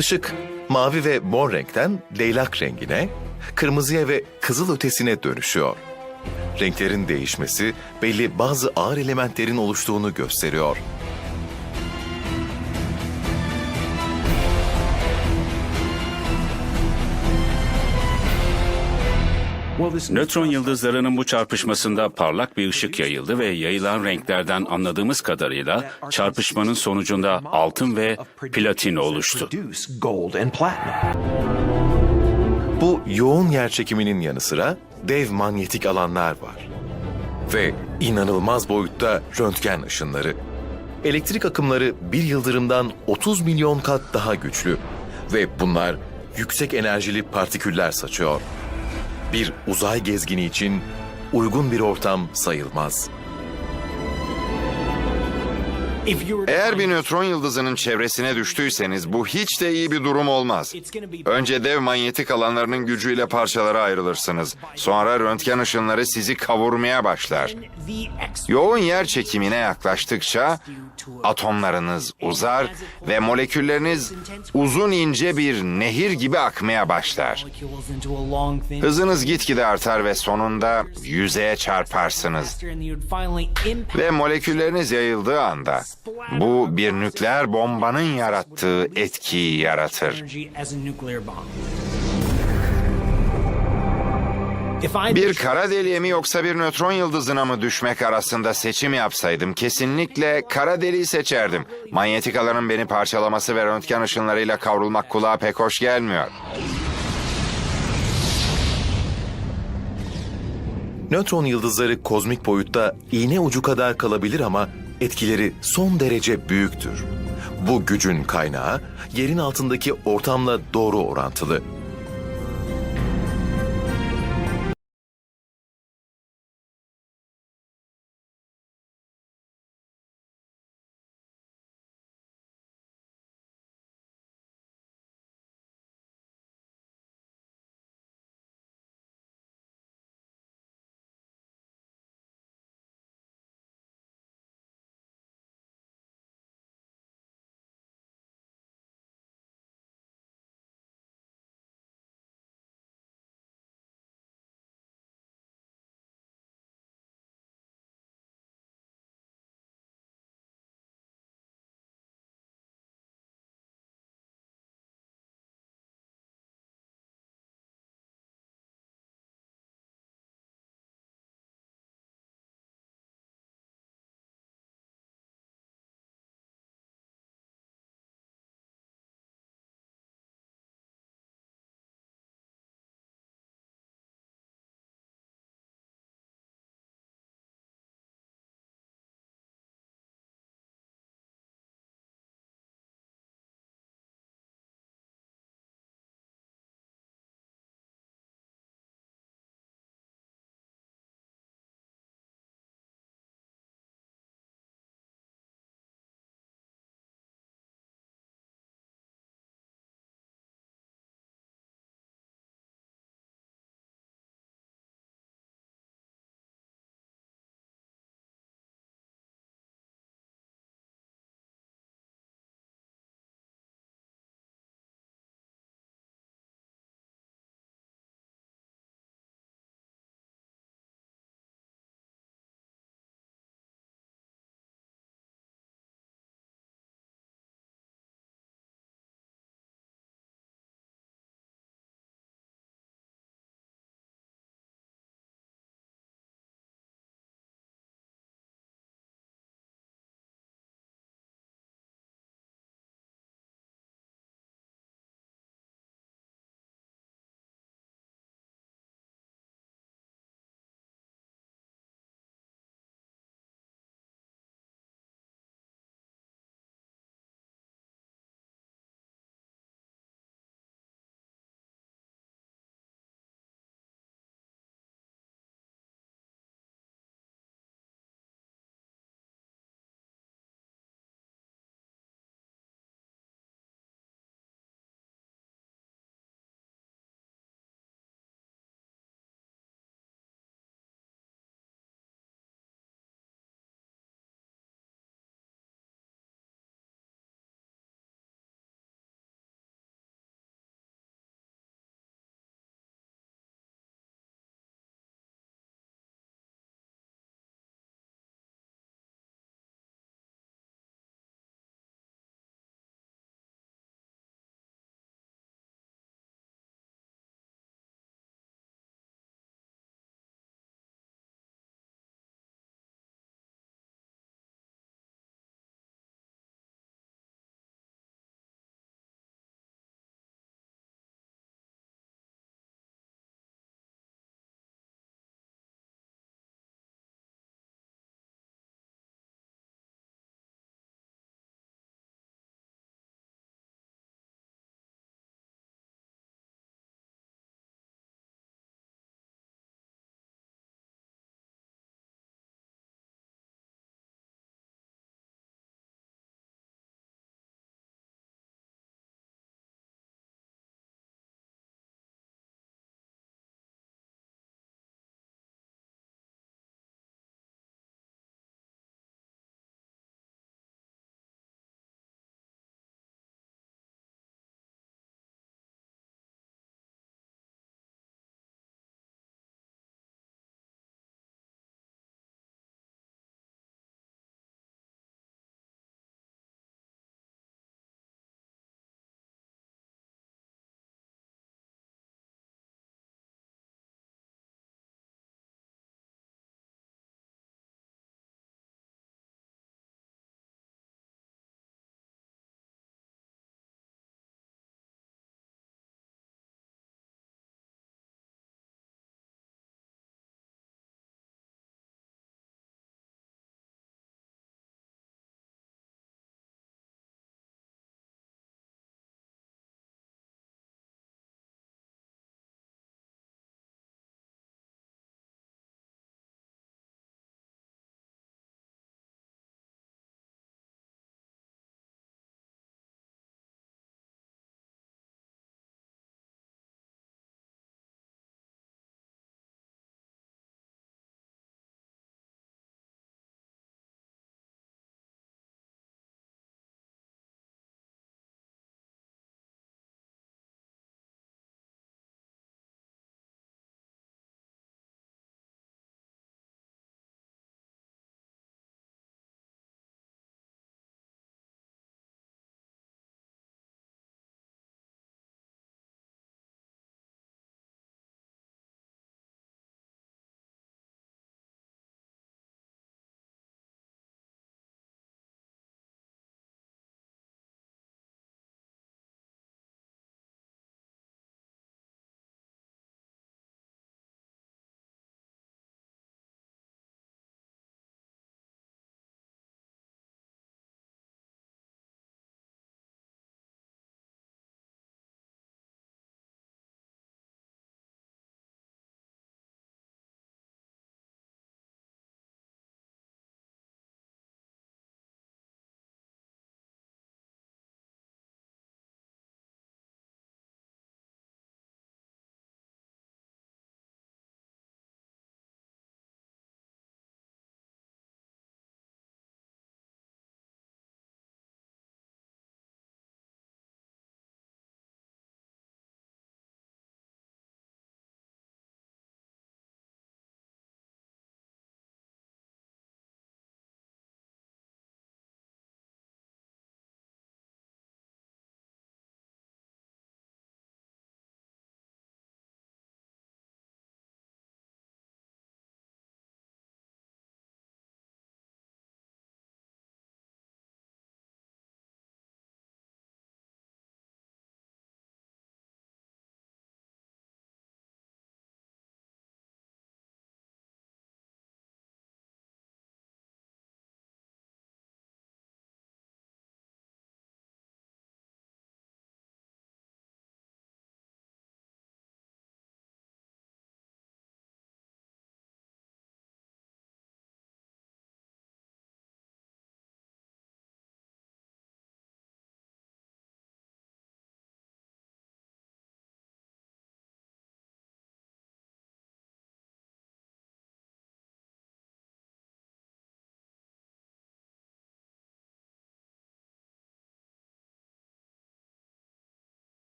Işık mavi ve mor renkten leylak rengine, kırmızıya ve kızıl ötesine dönüşüyor. Renklerin değişmesi belli bazı ağır elementlerin oluştuğunu gösteriyor. Nötron yıldızlarının bu çarpışmasında parlak bir ışık yayıldı ve yayılan renklerden anladığımız kadarıyla çarpışmanın sonucunda altın ve platin oluştu. Bu yoğun yerçekiminin yanı sıra dev manyetik alanlar var. Ve inanılmaz boyutta röntgen ışınları. Elektrik akımları bir yıldırımdan 30 milyon kat daha güçlü ve bunlar yüksek enerjili partiküller saçıyor. Bir uzay gezgini için uygun bir ortam sayılmaz. Eğer bir nötron yıldızının çevresine düştüyseniz bu hiç de iyi bir durum olmaz. Önce dev manyetik alanlarının gücüyle parçalara ayrılırsınız. Sonra röntgen ışınları sizi kavurmaya başlar. Yoğun yer çekimine yaklaştıkça atomlarınız uzar ve molekülleriniz uzun ince bir nehir gibi akmaya başlar. Hızınız gitgide artar ve sonunda yüzeye çarparsınız. Ve molekülleriniz yayıldığı anda bu bir nükleer bombanın yarattığı etkiyi yaratır. Bir kara deliğe mi yoksa bir nötron yıldızına mı düşmek arasında seçim yapsaydım kesinlikle kara deliği seçerdim. Manyetik alanın beni parçalaması ve röntgen ışınlarıyla kavrulmak kulağa pek hoş gelmiyor. Nötron yıldızları kozmik boyutta iğne ucu kadar kalabilir ama etkileri son derece büyüktür. Bu gücün kaynağı yerin altındaki ortamla doğru orantılı.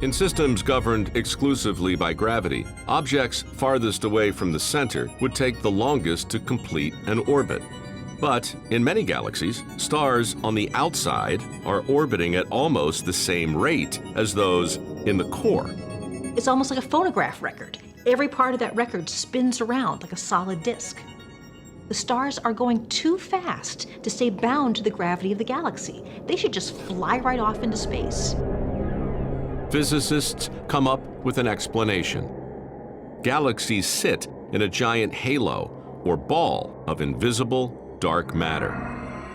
In systems governed exclusively by gravity, objects farthest away from the center would take the longest to complete an orbit. But in many galaxies, stars on the outside are orbiting at almost the same rate as those in the core. It's almost like a phonograph record. Every part of that record spins around like a solid disk. The stars are going too fast to stay bound to the gravity of the galaxy. They should just fly right off into space. Physicists come up with an explanation. Galaxies sit in a giant halo or ball of invisible dark matter.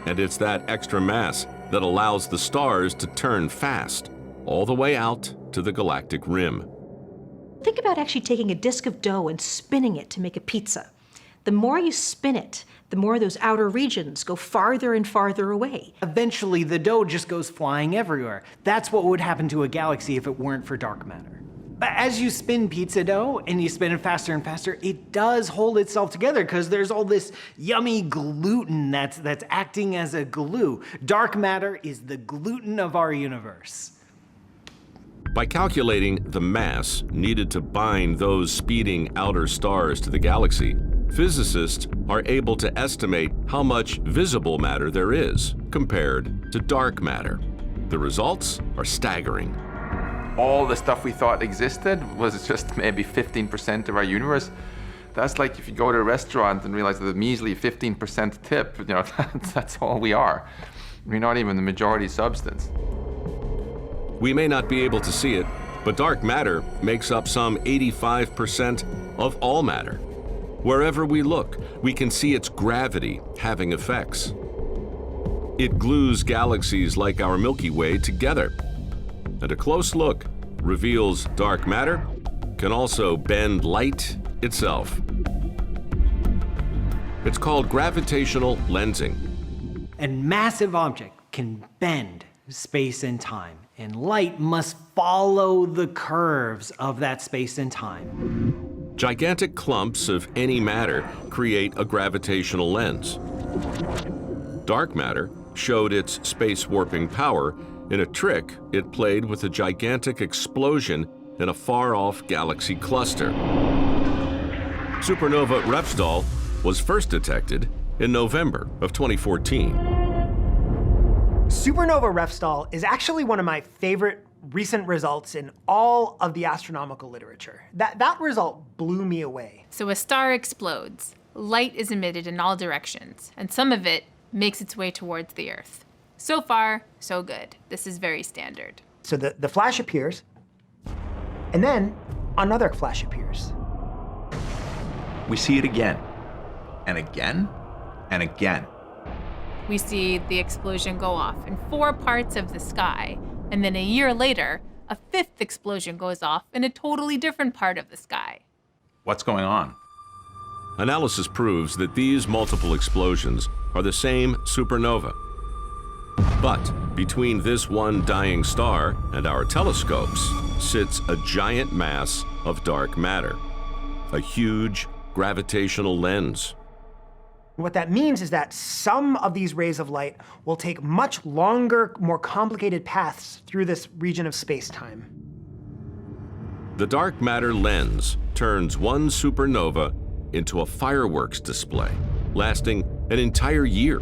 And it's that extra mass that allows the stars to turn fast, all the way out to the galactic rim. Think about actually taking a disk of dough and spinning it to make a pizza. The more you spin it, the more those outer regions go farther and farther away. Eventually, the dough just goes flying everywhere. That's what would happen to a galaxy if it weren't for dark matter. But as you spin pizza dough and you spin it faster and faster, it does hold itself together because there's all this yummy gluten that's acting as a glue. Dark matter is the gluten of our universe. By calculating the mass needed to bind those speeding outer stars to the galaxy, physicists are able to estimate how much visible matter there is compared to dark matter. The results are staggering. All the stuff we thought existed was just maybe 15% of our universe. That's like if you go to a restaurant and realize that the measly 15% tip, that's all we are. We're not even the majority substance. We may not be able to see it, but dark matter makes up some 85% of all matter. Wherever we look, we can see its gravity having effects. It glues galaxies like our Milky Way together. And a close look reveals dark matter can also bend light itself. It's called gravitational lensing. And massive object can bend space and time, and light must follow the curves of that space and time. Gigantic clumps of any matter create a gravitational lens. Dark matter showed its space warping power in a trick it played with a gigantic explosion in a far-off galaxy cluster. Supernova Repsol was first detected in November of 2014. Supernova Repsol is actually one of my favorite recent results in all of the astronomical literature. That result blew me away. So a star explodes. Light is emitted in all directions, and some of it makes its way towards the Earth. So far, so good. This is very standard. So the flash appears, and then another flash appears. We see it again, and again, and again. We see the explosion go off in 4 parts of the sky, and then a year later, a 5th explosion goes off in a totally different part of the sky. What's going on? Analysis proves that these multiple explosions are the same supernova. But between this one dying star and our telescopes sits a giant mass of dark matter, a huge gravitational lens. What that means is that some of these rays of light will take much longer, more complicated paths through this region of space-time. The dark matter lens turns one supernova into a fireworks display, lasting an entire year.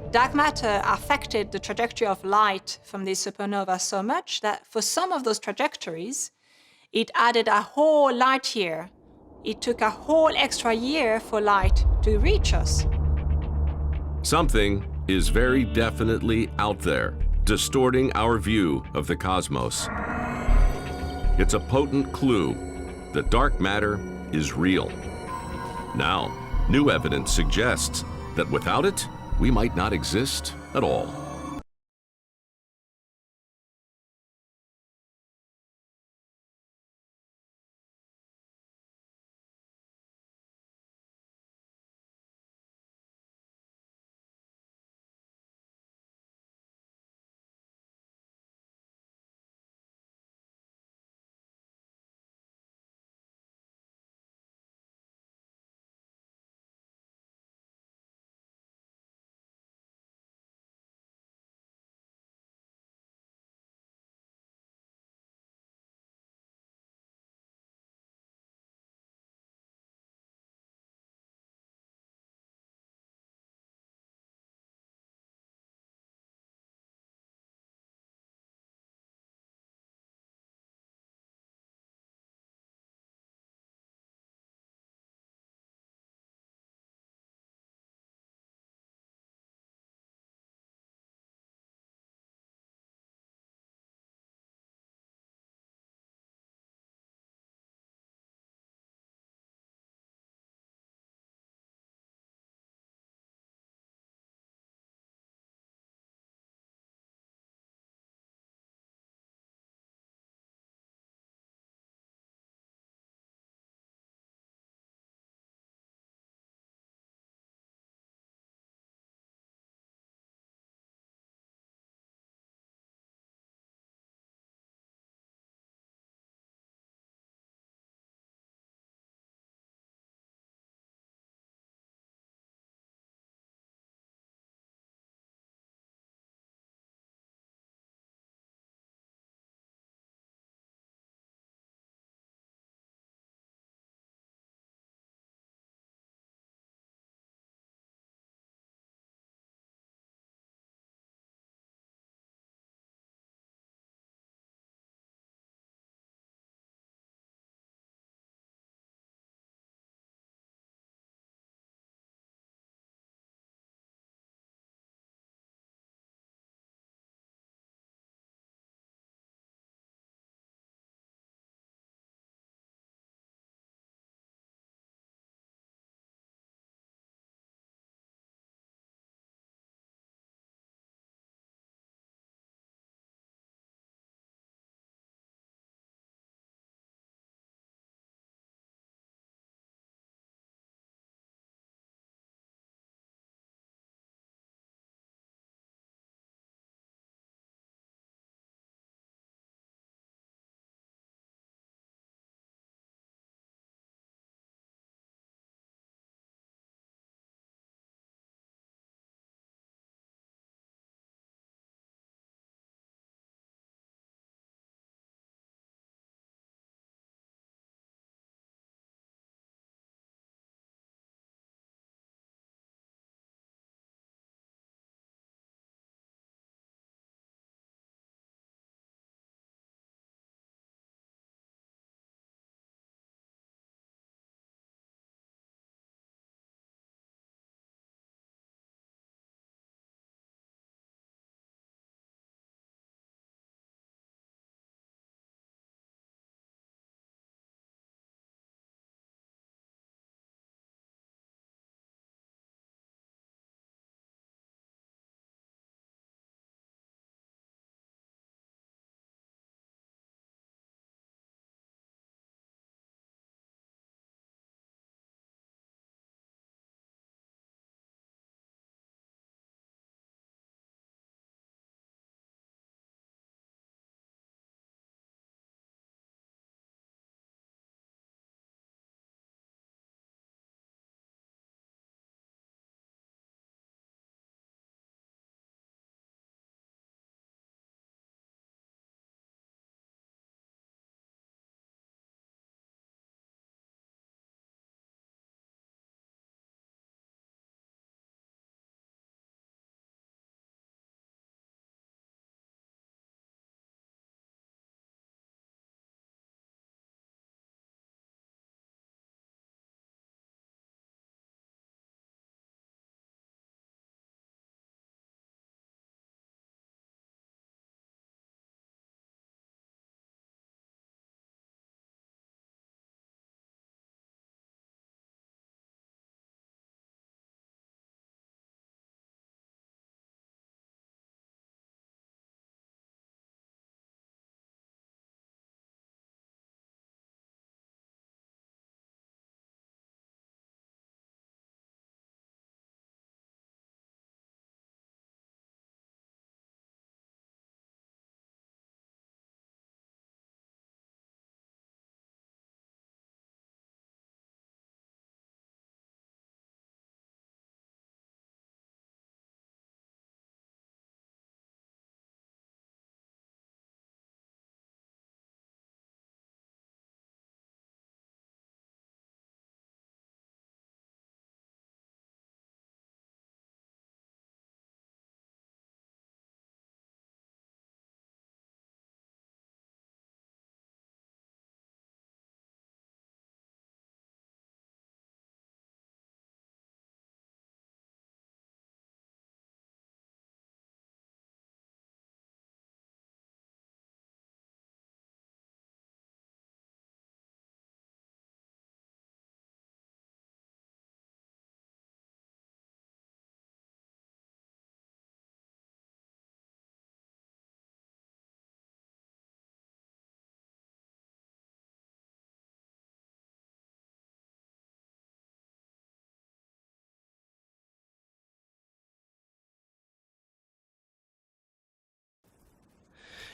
Dark matter affected the trajectory of light from these supernovas so much that for some of those trajectories, it added a whole light year. It took a whole extra year for light to reach us. Something is very definitely out there, distorting our view of the cosmos. It's a potent clue that dark matter is real. Now, new evidence suggests that without it, we might not exist at all.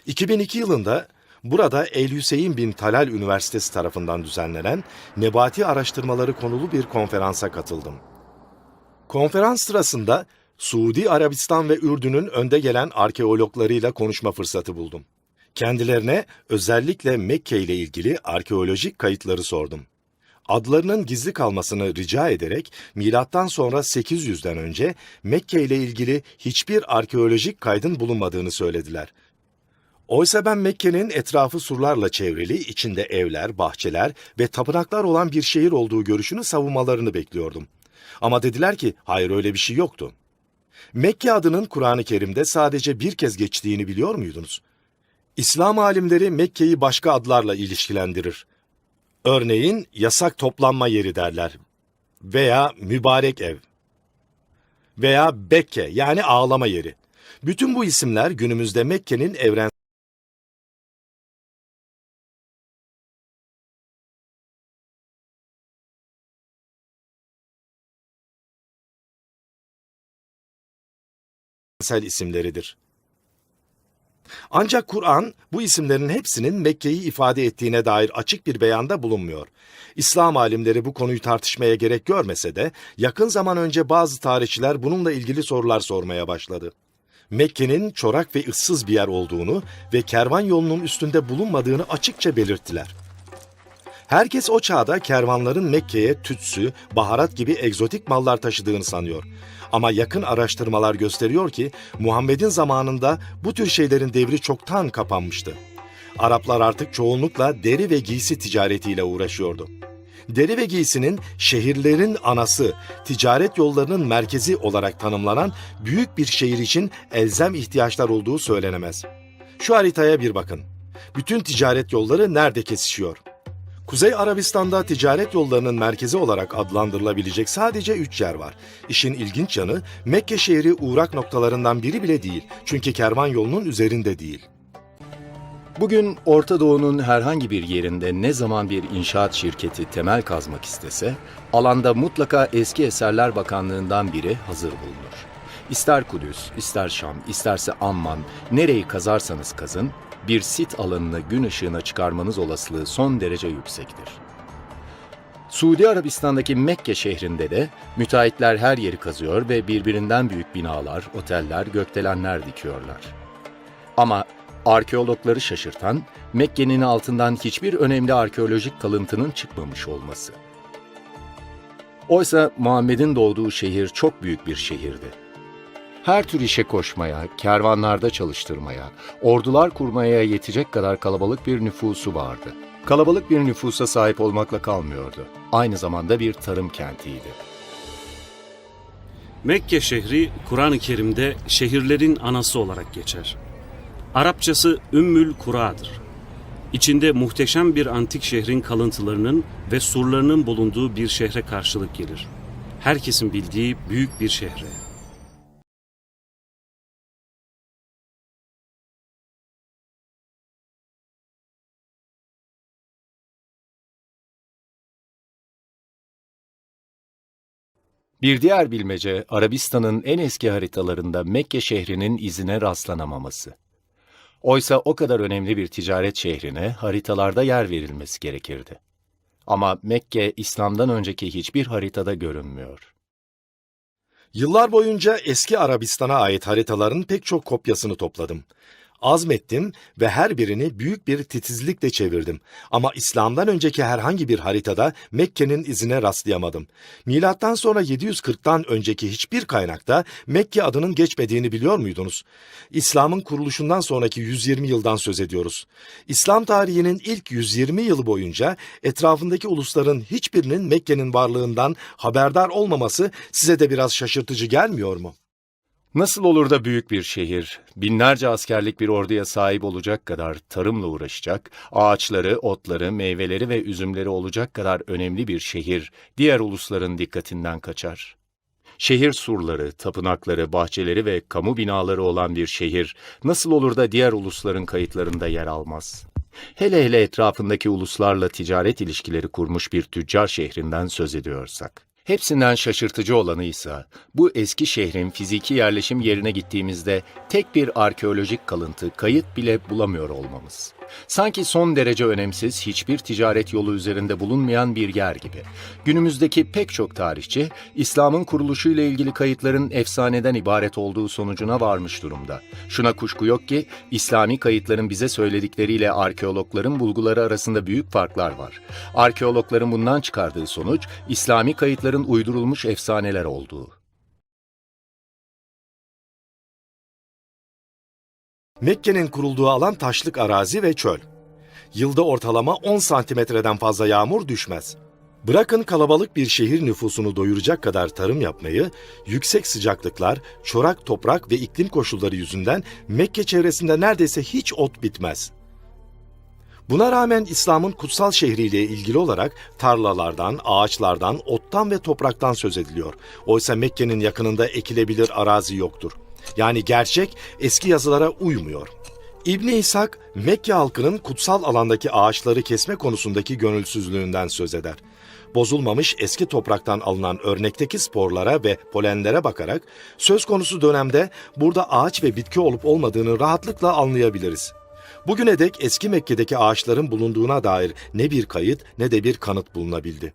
2002 yılında burada El-Hüseyin bin Talal Üniversitesi tarafından düzenlenen nebati araştırmaları konulu bir konferansa katıldım. Konferans sırasında Suudi Arabistan ve Ürdün'ün önde gelen arkeologlarıyla konuşma fırsatı buldum. Kendilerine özellikle Mekke ile ilgili arkeolojik kayıtları sordum. Adlarının gizli kalmasını rica ederek milattan sonra 800'den önce Mekke ile ilgili hiçbir arkeolojik kaydın bulunmadığını söylediler. Oysa ben Mekke'nin etrafı surlarla çevrili, içinde evler, bahçeler ve tapınaklar olan bir şehir olduğu görüşünü savunmalarını bekliyordum. Ama dediler ki hayır, öyle bir şey yoktu. Mekke adının Kur'an-ı Kerim'de sadece bir kez geçtiğini biliyor muydunuz? İslam alimleri Mekke'yi başka adlarla ilişkilendirir. Örneğin yasak toplanma yeri derler veya mübarek ev veya Bekke yani ağlama yeri. Bütün bu isimler günümüzde Mekke'nin evrensel isimleridir. Ancak Kur'an bu isimlerin hepsinin Mekke'yi ifade ettiğine dair açık bir beyanda bulunmuyor. İslam alimleri bu konuyu tartışmaya gerek görmese de yakın zaman önce bazı tarihçiler bununla ilgili sorular sormaya başladı. Mekke'nin çorak ve ıssız bir yer olduğunu ve kervan yolunun üstünde bulunmadığını açıkça belirttiler. Herkes o çağda kervanların Mekke'ye tütsü, baharat gibi egzotik mallar taşıdığını sanıyor. Ama yakın araştırmalar gösteriyor ki Muhammed'in zamanında bu tür şeylerin devri çoktan kapanmıştı. Araplar artık çoğunlukla deri ve giysi ticaretiyle uğraşıyordu. Deri ve giysinin şehirlerin anası, ticaret yollarının merkezi olarak tanımlanan büyük bir şehir için elzem ihtiyaçlar olduğu söylenemez. Şu haritaya bir bakın. Bütün ticaret yolları nerede kesişiyor? Kuzey Arabistan'da ticaret yollarının merkezi olarak adlandırılabilecek sadece 3 yer var. İşin ilginç yanı Mekke şehri uğrak noktalarından biri bile değil. Çünkü kervan yolunun üzerinde değil. Bugün Orta Doğu'nun herhangi bir yerinde ne zaman bir inşaat şirketi temel kazmak istese, alanda mutlaka Eski Eserler Bakanlığı'ndan biri hazır bulunur. İster Kudüs, ister Şam, isterse Amman, nereyi kazarsanız kazın, bir sit alanını gün ışığına çıkarmanız olasılığı son derece yüksektir. Suudi Arabistan'daki Mekke şehrinde de müteahhitler her yeri kazıyor ve birbirinden büyük binalar, oteller, gökdelenler dikiyorlar. Ama arkeologları şaşırtan, Mekke'nin altından hiçbir önemli arkeolojik kalıntının çıkmamış olması. Oysa Muhammed'in doğduğu şehir çok büyük bir şehirdi. Her tür işe koşmaya, kervanlarda çalıştırmaya, ordular kurmaya yetecek kadar kalabalık bir nüfusu vardı. Kalabalık bir nüfusa sahip olmakla kalmıyordu. Aynı zamanda bir tarım kentiydi. Mekke şehri Kur'an-ı Kerim'de şehirlerin anası olarak geçer. Arapçası Ümmül Kura'dır. İçinde muhteşem bir antik şehrin kalıntılarının ve surlarının bulunduğu bir şehre karşılık gelir. Herkesin bildiği büyük bir şehre. Bir diğer bilmece, Arabistan'ın en eski haritalarında Mekke şehrinin izine rastlanamaması. Oysa o kadar önemli bir ticaret şehrine haritalarda yer verilmesi gerekirdi. Ama Mekke, İslam'dan önceki hiçbir haritada görünmüyor. Yıllar boyunca eski Arabistan'a ait haritaların pek çok kopyasını topladım. Azmettim ve her birini büyük bir titizlikle çevirdim. Ama İslam'dan önceki herhangi bir haritada Mekke'nin izine rastlayamadım. Milattan sonra 740'tan önceki hiçbir kaynakta Mekke adının geçmediğini biliyor muydunuz? İslam'ın kuruluşundan sonraki 120 yıldan söz ediyoruz. İslam tarihinin ilk 120 yılı boyunca etrafındaki ulusların hiçbirinin Mekke'nin varlığından haberdar olmaması size de biraz şaşırtıcı gelmiyor mu? Nasıl olur da büyük bir şehir, binlerce askerlik bir orduya sahip olacak kadar tarımla uğraşacak, ağaçları, otları, meyveleri ve üzümleri olacak kadar önemli bir şehir, diğer ulusların dikkatinden kaçar? Şehir surları, tapınakları, bahçeleri ve kamu binaları olan bir şehir, nasıl olur da diğer ulusların kayıtlarında yer almaz? Hele hele etrafındaki uluslarla ticaret ilişkileri kurmuş bir tüccar şehrinden söz ediyorsak. Hepsinden şaşırtıcı olanı ise bu eski şehrin fiziki yerleşim yerine gittiğimizde tek bir arkeolojik kalıntı, kayıt bile bulamıyor olmamız. Sanki son derece önemsiz, hiçbir ticaret yolu üzerinde bulunmayan bir yer gibi. Günümüzdeki pek çok tarihçi, İslam'ın kuruluşuyla ilgili kayıtların efsaneden ibaret olduğu sonucuna varmış durumda. Şuna kuşku yok ki, İslami kayıtların bize söyledikleriyle arkeologların bulguları arasında büyük farklar var. Arkeologların bundan çıkardığı sonuç, İslami kayıtların uydurulmuş efsaneler olduğu. Mekke'nin kurulduğu alan taşlık arazi ve çöl. Yılda ortalama 10 santimetreden fazla yağmur düşmez. Bırakın kalabalık bir şehir nüfusunu doyuracak kadar tarım yapmayı, yüksek sıcaklıklar, çorak toprak ve iklim koşulları yüzünden Mekke çevresinde neredeyse hiç ot bitmez. Buna rağmen İslam'ın kutsal şehriyle ilgili olarak tarlalardan, ağaçlardan, ottan ve topraktan söz ediliyor. Oysa Mekke'nin yakınında ekilebilir arazi yoktur. Yani gerçek eski yazılara uymuyor. İbn İshak, Mekke halkının kutsal alandaki ağaçları kesme konusundaki gönülsüzlüğünden söz eder. Bozulmamış eski topraktan alınan örnekteki sporlara ve polenlere bakarak söz konusu dönemde burada ağaç ve bitki olup olmadığını rahatlıkla anlayabiliriz. Bugüne dek eski Mekke'deki ağaçların bulunduğuna dair ne bir kayıt ne de bir kanıt bulunabildi.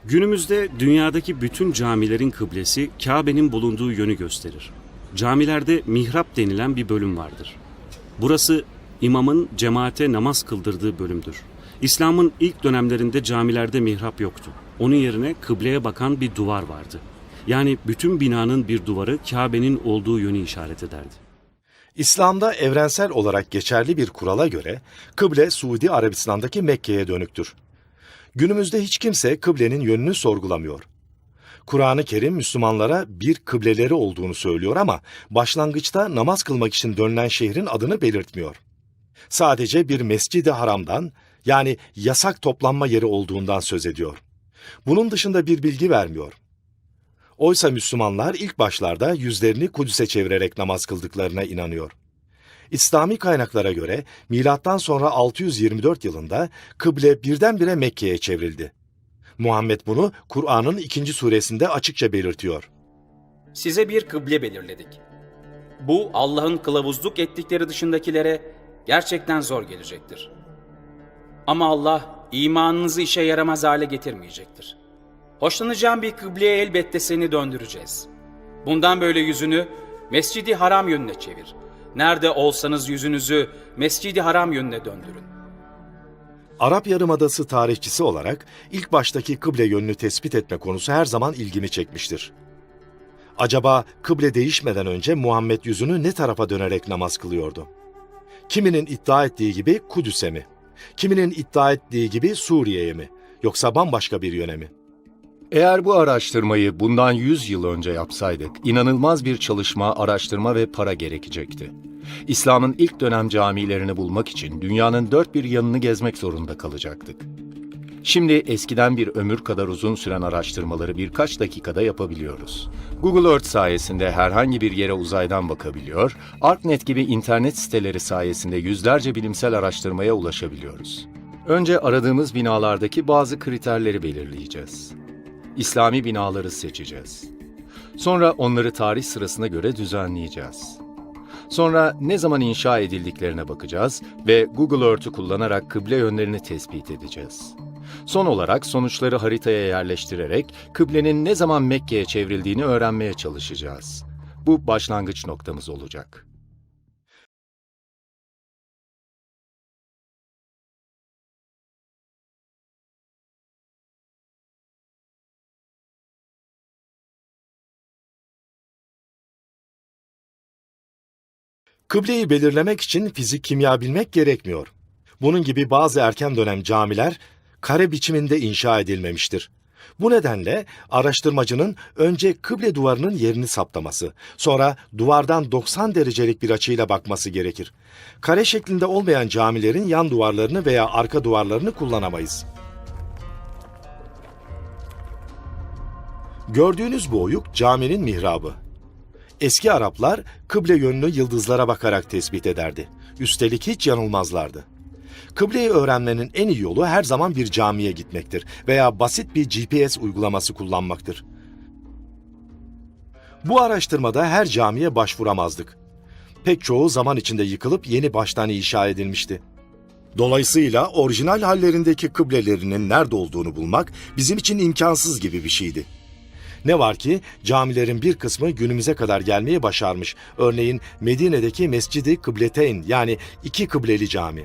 Günümüzde dünyadaki bütün camilerin kıblesi Kabe'nin bulunduğu yönü gösterir. Camilerde mihrap denilen bir bölüm vardır. Burası imamın cemaate namaz kıldırdığı bölümdür. İslam'ın ilk dönemlerinde camilerde mihrap yoktu. Onun yerine kıbleye bakan bir duvar vardı. Yani bütün binanın bir duvarı Kabe'nin olduğu yönü işaret ederdi. İslam'da evrensel olarak geçerli bir kurala göre kıble Suudi Arabistan'daki Mekke'ye dönüktür. Günümüzde hiç kimse kıblenin yönünü sorgulamıyor. Kur'an-ı Kerim Müslümanlara bir kıbleleri olduğunu söylüyor ama başlangıçta namaz kılmak için dönülen şehrin adını belirtmiyor. Sadece bir Mescid-i Haram'dan, yani yasak toplanma yeri olduğundan söz ediyor. Bunun dışında bir bilgi vermiyor. Oysa Müslümanlar ilk başlarda yüzlerini Kudüs'e çevirerek namaz kıldıklarına inanıyor. İslami kaynaklara göre milattan sonra 624 yılında kıble birdenbire Mekke'ye çevrildi. Muhammed bunu Kur'an'ın 2. suresinde açıkça belirtiyor. Size bir kıble belirledik. Bu Allah'ın kılavuzluk ettikleri dışındakilere gerçekten zor gelecektir. Ama Allah imanınızı işe yaramaz hale getirmeyecektir. Hoşlanacağın bir kıbleye elbette seni döndüreceğiz. Bundan böyle yüzünü Mescid-i Haram yönüne çevir. Nerede olsanız yüzünüzü Mescid-i Haram yönüne döndürün. Arap Yarımadası tarihçisi olarak ilk baştaki kıble yönünü tespit etme konusu her zaman ilgimi çekmiştir. Acaba kıble değişmeden önce Muhammed yüzünü ne tarafa dönerek namaz kılıyordu? Kiminin iddia ettiği gibi Kudüs'e mi? Kiminin iddia ettiği gibi Suriye'ye mi? Yoksa bambaşka bir yöne mi? Eğer bu araştırmayı bundan 100 yıl önce yapsaydık, inanılmaz bir çalışma, araştırma ve para gerekecekti. İslam'ın ilk dönem camilerini bulmak için dünyanın dört bir yanını gezmek zorunda kalacaktık. Şimdi eskiden bir ömür kadar uzun süren araştırmaları birkaç dakikada yapabiliyoruz. Google Earth sayesinde herhangi bir yere uzaydan bakabiliyor, ArcNet gibi internet siteleri sayesinde yüzlerce bilimsel araştırmaya ulaşabiliyoruz. Önce aradığımız binalardaki bazı kriterleri belirleyeceğiz. İslami binaları seçeceğiz. Sonra onları tarih sırasına göre düzenleyeceğiz. Sonra ne zaman inşa edildiklerine bakacağız ve Google Earth'ü kullanarak kıble yönlerini tespit edeceğiz. Son olarak sonuçları haritaya yerleştirerek kıblenin ne zaman Mekke'ye çevrildiğini öğrenmeye çalışacağız. Bu başlangıç noktamız olacak. Kıbleyi belirlemek için fizik kimya bilmek gerekmiyor. Bunun gibi bazı erken dönem camiler kare biçiminde inşa edilmemiştir. Bu nedenle araştırmacının önce kıble duvarının yerini saptaması, sonra duvardan 90 derecelik bir açıyla bakması gerekir. Kare şeklinde olmayan camilerin yan duvarlarını veya arka duvarlarını kullanamayız. Gördüğünüz bu oyuk caminin mihrabı. Eski Araplar kıble yönünü yıldızlara bakarak tespit ederdi. Üstelik hiç yanılmazlardı. Kıbleyi öğrenmenin en iyi yolu her zaman bir camiye gitmektir veya basit bir GPS uygulaması kullanmaktır. Bu araştırmada her camiye başvuramazdık. Pek çoğu zaman içinde yıkılıp yeni baştan inşa edilmişti. Dolayısıyla orijinal hallerindeki kıblelerinin nerede olduğunu bulmak bizim için imkansız gibi bir şeydi. Ne var ki camilerin bir kısmı günümüze kadar gelmeyi başarmış. Örneğin Medine'deki Mescid-i Kıbleteyn, yani iki kıbleli cami.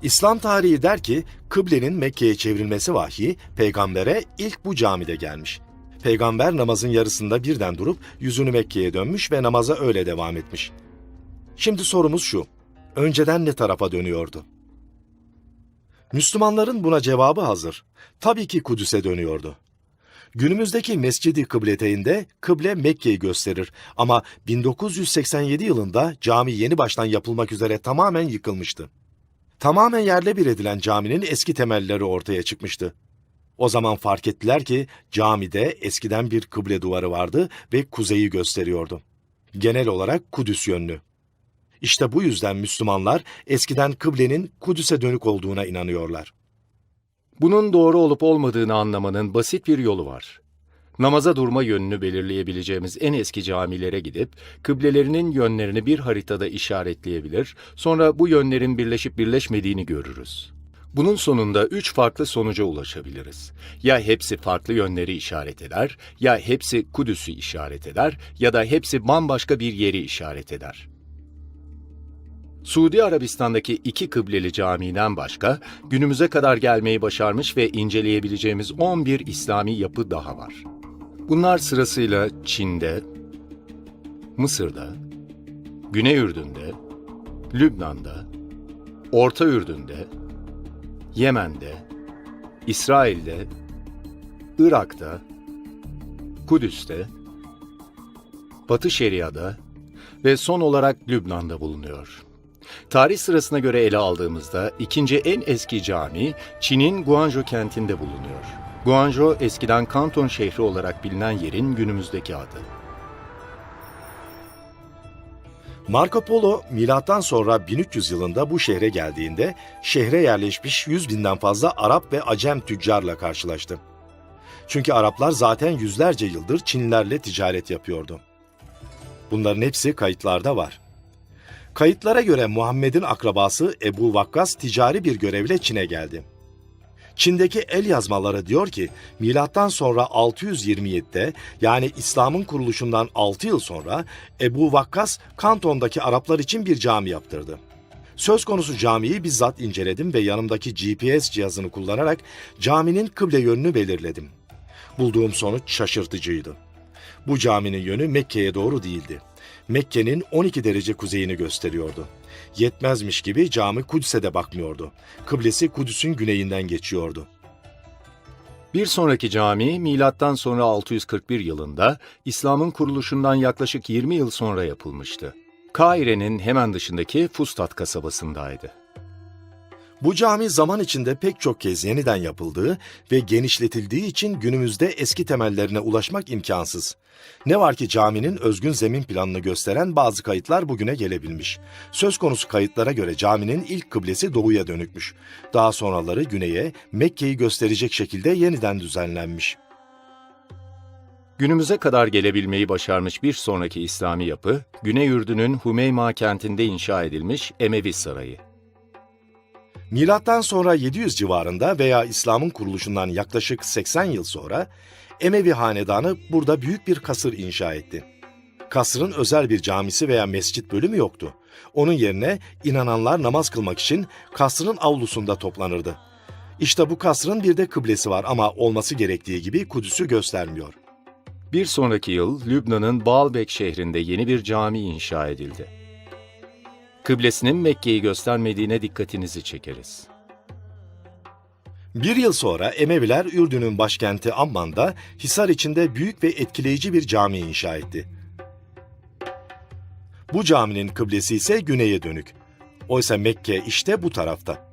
İslam tarihi der ki kıblenin Mekke'ye çevrilmesi vahyi peygambere ilk bu camide gelmiş. Peygamber namazın yarısında birden durup yüzünü Mekke'ye dönmüş ve namaza öyle devam etmiş. Şimdi sorumuz şu: önceden ne tarafa dönüyordu? Müslümanların buna cevabı hazır. Tabii ki Kudüs'e dönüyordu. Günümüzdeki Mescid-i Kıbleteyn'de kıble Mekke'yi gösterir ama 1987 yılında cami yeni baştan yapılmak üzere tamamen yıkılmıştı. Tamamen yerle bir edilen caminin eski temelleri ortaya çıkmıştı. O zaman fark ettiler ki camide eskiden bir kıble duvarı vardı ve kuzeyi gösteriyordu. Genel olarak Kudüs yönlü. İşte bu yüzden Müslümanlar eskiden kıblenin Kudüs'e dönük olduğuna inanıyorlar. Bunun doğru olup olmadığını anlamanın basit bir yolu var. Namaza durma yönünü belirleyebileceğimiz en eski camilere gidip kıblelerinin yönlerini bir haritada işaretleyebilir, sonra bu yönlerin birleşip birleşmediğini görürüz. Bunun sonunda 3 farklı sonuca ulaşabiliriz. Ya hepsi farklı yönleri işaret eder, ya hepsi Kudüs'ü işaret eder, ya da hepsi bambaşka bir yeri işaret eder. Suudi Arabistan'daki 2 kıbleli camiden başka, günümüze kadar gelmeyi başarmış ve inceleyebileceğimiz 11 İslami yapı daha var. Bunlar sırasıyla Çin'de, Mısır'da, Güney Ürdün'de, Lübnan'da, Orta Ürdün'de, Yemen'de, İsrail'de, Irak'ta, Kudüs'te, Batı Şeria'da ve son olarak Lübnan'da bulunuyor. Tarih sırasına göre ele aldığımızda ikinci en eski cami Çin'in Guangzhou kentinde bulunuyor. Guangzhou eskiden Kanton şehri olarak bilinen yerin günümüzdeki adı. Marco Polo milattan sonra 1300 yılında bu şehre geldiğinde şehre yerleşmiş 100 binden fazla Arap ve Acem tüccarla karşılaştı. Çünkü Araplar zaten yüzlerce yıldır Çinlilerle ticaret yapıyordu. Bunların hepsi kayıtlarda var. Kayıtlara göre Muhammed'in akrabası Ebu Vakkas ticari bir görevle Çin'e geldi. Çin'deki el yazmaları diyor ki, milattan sonra 627'de yani İslam'ın kuruluşundan 6 yıl sonra Ebu Vakkas Kanton'daki Araplar için bir cami yaptırdı. Söz konusu camiyi bizzat inceledim ve yanımdaki GPS cihazını kullanarak caminin kıble yönünü belirledim. Bulduğum sonuç şaşırtıcıydı. Bu caminin yönü Mekke'ye doğru değildi. Mekke'nin 12 derece kuzeyini gösteriyordu. Yetmezmiş gibi cami Kudüs'e de bakmıyordu. Kıblesi Kudüs'ün güneyinden geçiyordu. Bir sonraki cami milattan sonra 641 yılında İslam'ın kuruluşundan yaklaşık 20 yıl sonra yapılmıştı. Kahire'nin hemen dışındaki Fustat kasabasındaydı. Bu cami zaman içinde pek çok kez yeniden yapıldığı ve genişletildiği için günümüzde eski temellerine ulaşmak imkansız. Ne var ki caminin özgün zemin planını gösteren bazı kayıtlar bugüne gelebilmiş. Söz konusu kayıtlara göre caminin ilk kıblesi doğuya dönükmüş. Daha sonraları güneye, Mekke'yi gösterecek şekilde yeniden düzenlenmiş. Günümüze kadar gelebilmeyi başarmış bir sonraki İslami yapı, Güney Ürdün'ün Hümeyma kentinde inşa edilmiş Emevi Sarayı. Milattan sonra 700 civarında veya İslam'ın kuruluşundan yaklaşık 80 yıl sonra Emevi hanedanı burada büyük bir kasır inşa etti. Kasrın özel bir camisi veya mescit bölümü yoktu. Onun yerine inananlar namaz kılmak için kasrın avlusunda toplanırdı. İşte bu kasrın bir de kıblesi var ama olması gerektiği gibi Kudüs'ü göstermiyor. Bir sonraki yıl Lübnan'ın Baalbek şehrinde yeni bir cami inşa edildi. Kıblesinin Mekke'yi göstermediğine dikkatinizi çekeriz. Bir yıl sonra Emeviler Ürdün'ün başkenti Amman'da Hisar içinde büyük ve etkileyici bir cami inşa etti. Bu caminin kıblesi ise güneye dönük. Oysa Mekke işte bu tarafta.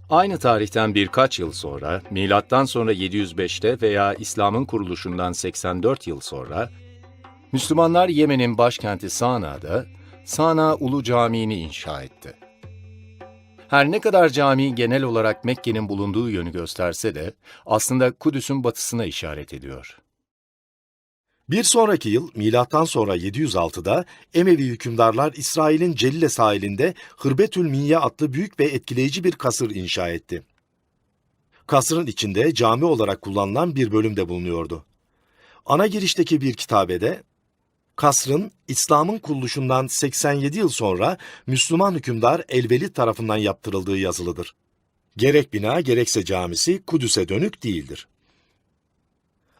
Aynı tarihten birkaç yıl sonra, milattan sonra 705'te veya İslam'ın kuruluşundan 84 yıl sonra, Müslümanlar Yemen'in başkenti Sana'da Sana Ulu Camii'ni inşa etti. Her ne kadar cami genel olarak Mekke'nin bulunduğu yönü gösterse de aslında Kudüs'ün batısına işaret ediyor. Bir sonraki yıl milattan sonra 706'da Emevi hükümdarlar İsrail'in Celile sahilinde Hırbetül Minye adlı büyük ve etkileyici bir kasır inşa etti. Kasrın içinde cami olarak kullanılan bir bölüm de bulunuyordu. Ana girişteki bir kitabede kasrın İslam'ın kuruluşundan 87 yıl sonra Müslüman hükümdar Elvelid tarafından yaptırıldığı yazılıdır. Gerek bina gerekse camisi Kudüs'e dönük değildir.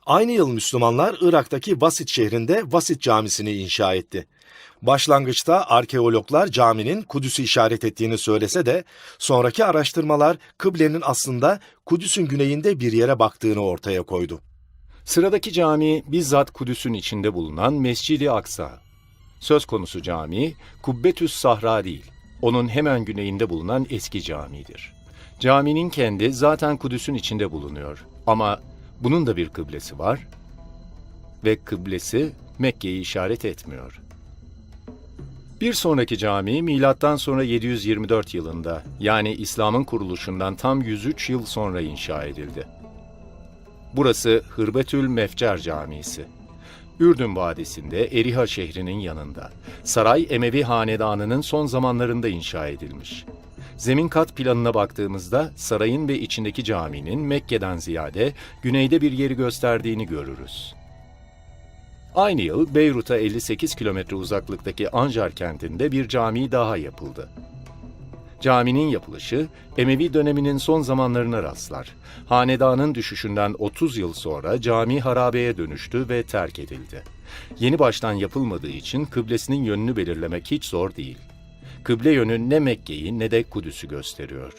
Aynı yıl Müslümanlar Irak'taki Vasit şehrinde Vasit Camisi'ni inşa etti. Başlangıçta arkeologlar caminin Kudüs'ü işaret ettiğini söylese de sonraki araştırmalar kıblenin aslında Kudüs'ün güneyinde bir yere baktığını ortaya koydu. Sıradaki cami bizzat Kudüs'ün içinde bulunan Mescid-i Aksa. Söz konusu cami Kubbetüs Sahra değil, onun hemen güneyinde bulunan eski camidir. Caminin kendi zaten Kudüs'ün içinde bulunuyor ama bunun da bir kıblesi var ve kıblesi Mekke'yi işaret etmiyor. Bir sonraki cami milattan sonra 724 yılında yani İslam'ın kuruluşundan tam 103 yıl sonra inşa edildi. Burası Hırbetül Mefcer Camisi. Ürdün Vadisi'nde Eriha şehrinin yanında. Saray Emevi Hanedanı'nın son zamanlarında inşa edilmiş. Zemin kat planına baktığımızda sarayın ve içindeki caminin Mekke'den ziyade güneyde bir yeri gösterdiğini görürüz. Aynı yıl Beyrut'a 58 kilometre uzaklıktaki Anjar kentinde bir cami daha yapıldı. Caminin yapılışı Emevi döneminin son zamanlarına rastlar. Hanedanın düşüşünden 30 yıl sonra cami harabeye dönüştü ve terk edildi. Yeni baştan yapılmadığı için kıblesinin yönünü belirlemek hiç zor değil. Kıble yönü ne Mekke'yi ne de Kudüs'ü gösteriyor.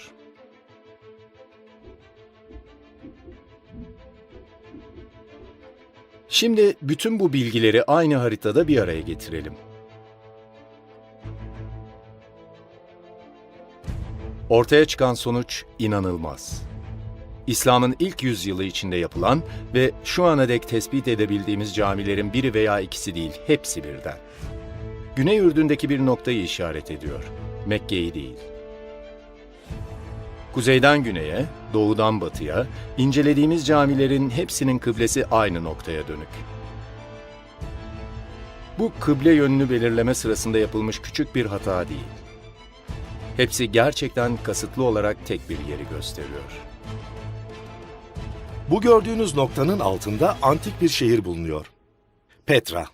Şimdi bütün bu bilgileri aynı haritada bir araya getirelim. Ortaya çıkan sonuç inanılmaz. İslam'ın ilk yüzyılı içinde yapılan ve şu ana dek tespit edebildiğimiz camilerin biri veya ikisi değil, hepsi birden. Güney Ürdün'deki bir noktayı işaret ediyor, Mekke'yi değil. Kuzeyden güneye, doğudan batıya, incelediğimiz camilerin hepsinin kıblesi aynı noktaya dönük. Bu kıble yönünü belirleme sırasında yapılmış küçük bir hata değil. Hepsi gerçekten kasıtlı olarak tek bir yeri gösteriyor. Bu gördüğünüz noktanın altında antik bir şehir bulunuyor. Petra.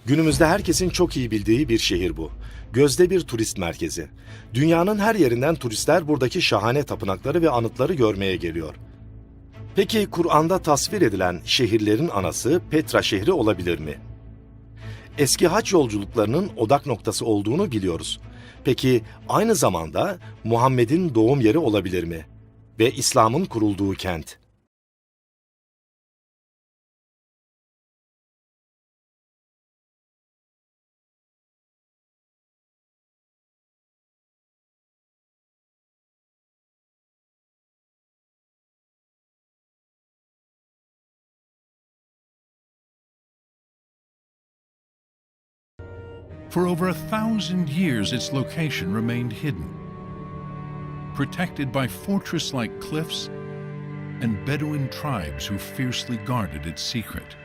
Günümüzde herkesin çok iyi bildiği bir şehir bu. Gözde bir turist merkezi. Dünyanın her yerinden turistler buradaki şahane tapınakları ve anıtları görmeye geliyor. Peki Kur'an'da tasvir edilen şehirlerin anası Petra şehri olabilir mi? Eski hac yolculuklarının odak noktası olduğunu biliyoruz. Peki aynı zamanda Muhammed'in doğum yeri olabilir mi? Ve İslam'ın kurulduğu kent. For over 1,000 years, its location remained hidden, protected by fortress-like cliffs and Bedouin tribes who fiercely guarded its secret.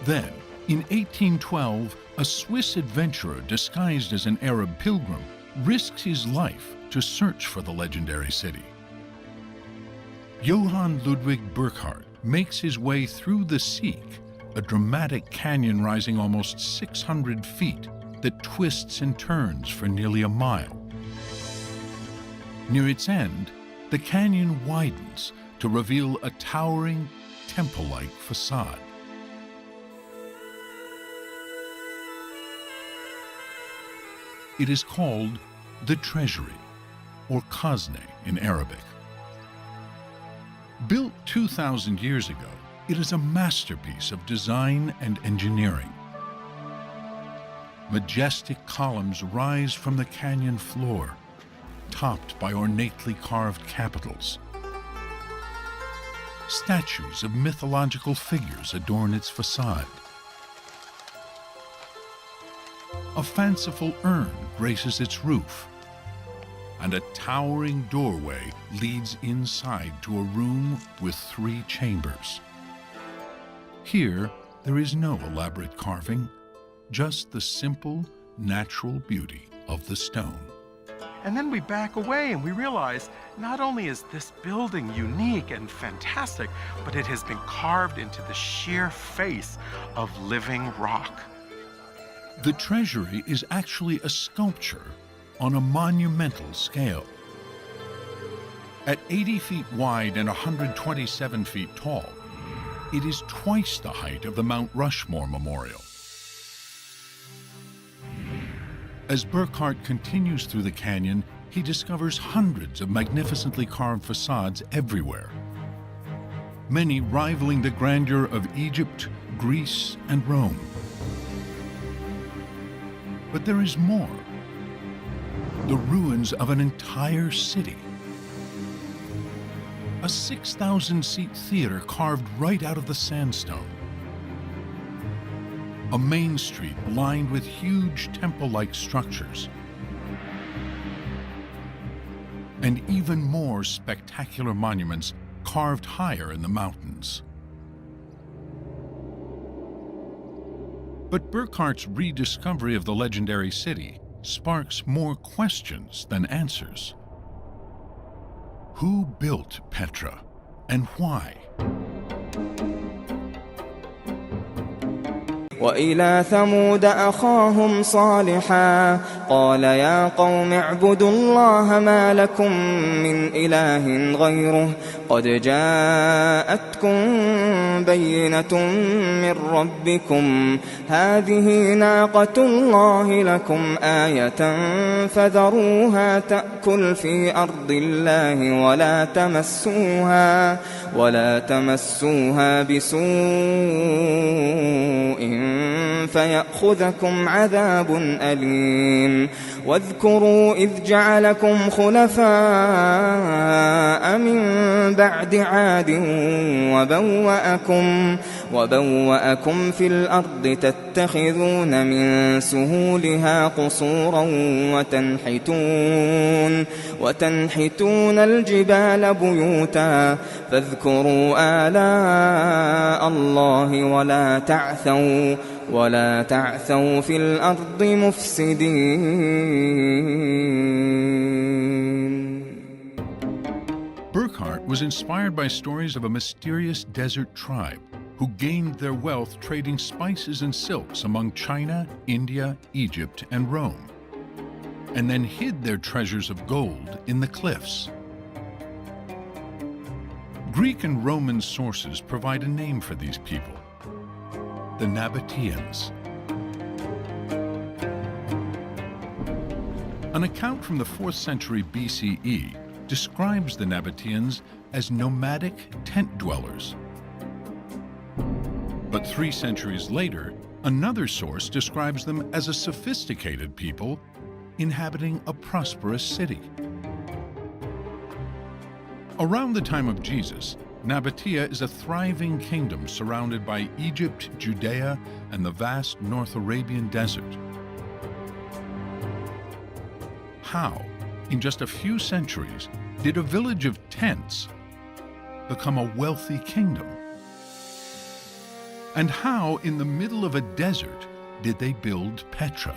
Then, in 1812, a Swiss adventurer disguised as an Arab pilgrim risks his life to search for the legendary city. Johann Ludwig Burckhardt makes his way through the Sieg, a dramatic canyon rising almost 600 feet that twists and turns for nearly a mile. Near its end, the canyon widens to reveal a towering, temple-like facade. It is called the Treasury, or Khazne in Arabic. Built 2,000 years ago, it is a masterpiece of design and engineering. Majestic columns rise from the canyon floor, topped by ornately carved capitals. Statues of mythological figures adorn its facade. A fanciful urn graces its roof, and a towering doorway leads inside to a room with 3 chambers. Here, there is no elaborate carving, just the simple, natural beauty of the stone. And then we back away and we realize not only is this building unique and fantastic, but it has been carved into the sheer face of living rock. The treasury is actually a sculpture on a monumental scale. At 80 feet wide and 127 feet tall, it is twice the height of the Mount Rushmore Memorial. As Burckhardt continues through the canyon, he discovers hundreds of magnificently carved facades everywhere, many rivaling the grandeur of Egypt, Greece, and Rome. But there is more. The ruins of an entire city. A 6,000-seat theater carved right out of the sandstone. A main street lined with huge temple-like structures. And even more spectacular monuments carved higher in the mountains. But Burckhardt's rediscovery of the legendary city sparks more questions than answers. Who built Petra and why? وإلى ثمود أخاهم صالحا قال يا قوم اعبدوا الله ما لكم من إله غيره قد جاءتكم بينة من ربكم هذه ناقة الله لكم آية فذروها تأكل في أرض الله ولا تمسوها بسوء فيأخذكم عذاب أليم واذكروا إذ جعلكم خلفاء من بعد عاد وبوأكم في الأرض تتخذون من سهولها قصورا وتنحتون الجبال بيوتا فاذكروا آلاء الله ولا تعثوا في الأرض مفسدين. Burckhardt was inspired by stories of a mysterious desert tribe who gained their wealth trading spices and silks among China, India, Egypt, and Rome, and then hid their treasures of gold in the cliffs. Greek and Roman sources provide a name for these people: the Nabateans. An account from the 4th century BCE describes the Nabateans as nomadic tent dwellers. But 3 centuries later, another source describes them as a sophisticated people inhabiting a prosperous city. Around the time of Jesus, Nabatea is a thriving kingdom surrounded by Egypt, Judea, and the vast North Arabian desert. How, in just a few centuries, did a village of tents become a wealthy kingdom? And how, in the middle of a desert, did they build Petra?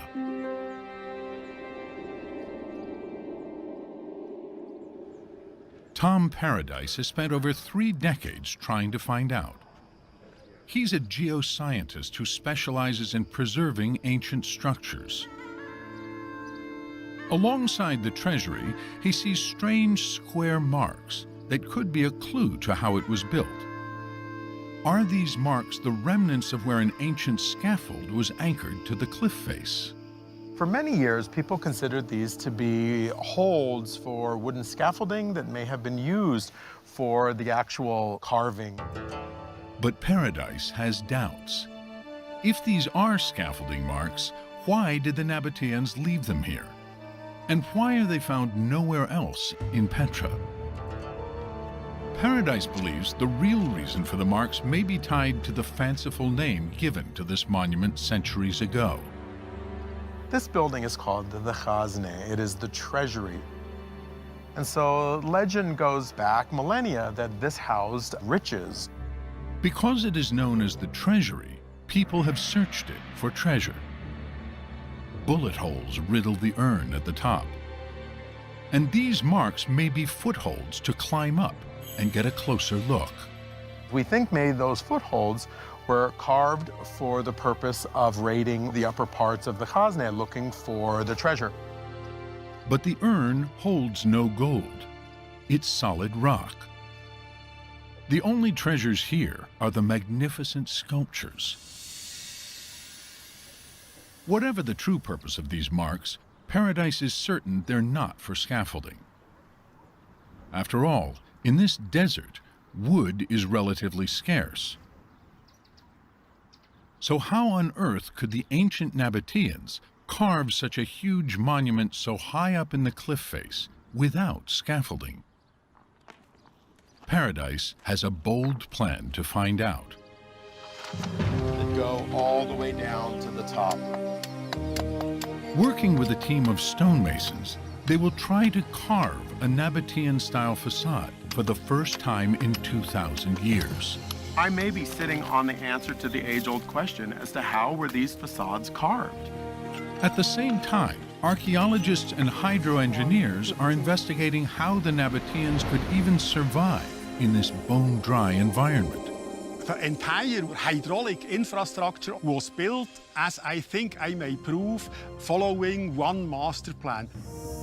Tom Paradise has spent over 3 decades trying to find out. He's a geoscientist who specializes in preserving ancient structures. Alongside the treasury, he sees strange square marks that could be a clue to how it was built. Are these marks the remnants of where an ancient scaffold was anchored to the cliff face? For many years, people considered these to be holds for wooden scaffolding that may have been used for the actual carving. But Paradise has doubts. If these are scaffolding marks, why did the Nabateans leave them here? And why are they found nowhere else in Petra? Paradise believes the real reason for the marks may be tied to the fanciful name given to this monument centuries ago. This building is called the Khazne. It is the treasury. And so legend goes back millennia that this housed riches. Because it is known as the treasury, people have searched it for treasure. Bullet holes riddle the urn at the top. And these marks may be footholds to climb up and get a closer look. We think maybe those footholds were carved for the purpose of raiding the upper parts of the Khazne, looking for the treasure. But the urn holds no gold. It's solid rock. The only treasures here are the magnificent sculptures. Whatever the true purpose of these marks, Paradise is certain they're not for scaffolding. After all, in this desert, wood is relatively scarce. So how on earth could the ancient Nabateans carve such a huge monument so high up in the cliff face without scaffolding? Paradise has a bold plan to find out. That go all the way down to the top. Working with a team of stonemasons, they will try to carve a Nabatean-style facade for the first time in 2,000 years. I may be sitting on the answer to the age-old question as to how were these facades carved? At the same time, Archaeologists and hydro-engineers are investigating how the Nabateans could even survive in this bone-dry environment. The entire hydraulic infrastructure was built, as I think I may prove, following one master plan.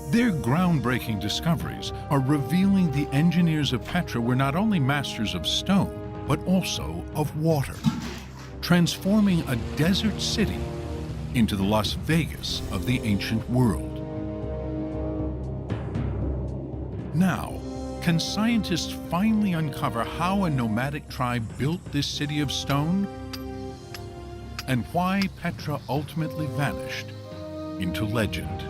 Their groundbreaking discoveries are revealing the engineers of Petra were not only masters of stone, but also of water, transforming a desert city into the Las Vegas of the ancient world. Now, can scientists finally uncover how a nomadic tribe built this city of stone? And why Petra ultimately vanished into legend?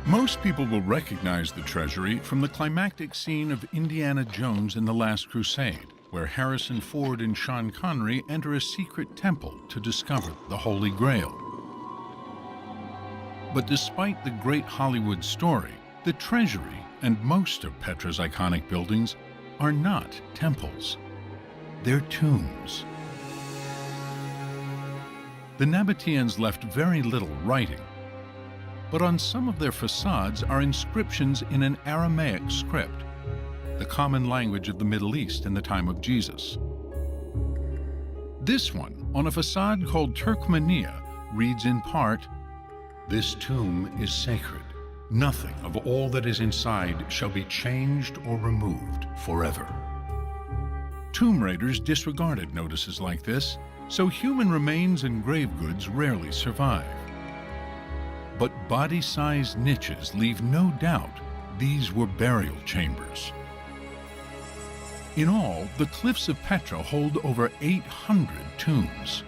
Most people will recognize the treasury from the climactic scene of Indiana Jones in The Last Crusade, where Harrison Ford and Sean Connery enter a secret temple to discover the Holy Grail. But despite the great Hollywood story, the treasury and most of Petra's iconic buildings are not temples. They're tombs. The Nabateans left very little writing, but on some of their facades are inscriptions in an Aramaic script, the common language of the Middle East in the time of Jesus. This one, on a facade called Turkmenia, reads in part, "This tomb is sacred. Nothing of all that is inside shall be changed or removed forever." Tomb raiders disregarded notices like this, so human remains and grave goods rarely survive. But body-sized niches leave no doubt these were burial chambers. In all, the cliffs of Petra hold over 800 tombs.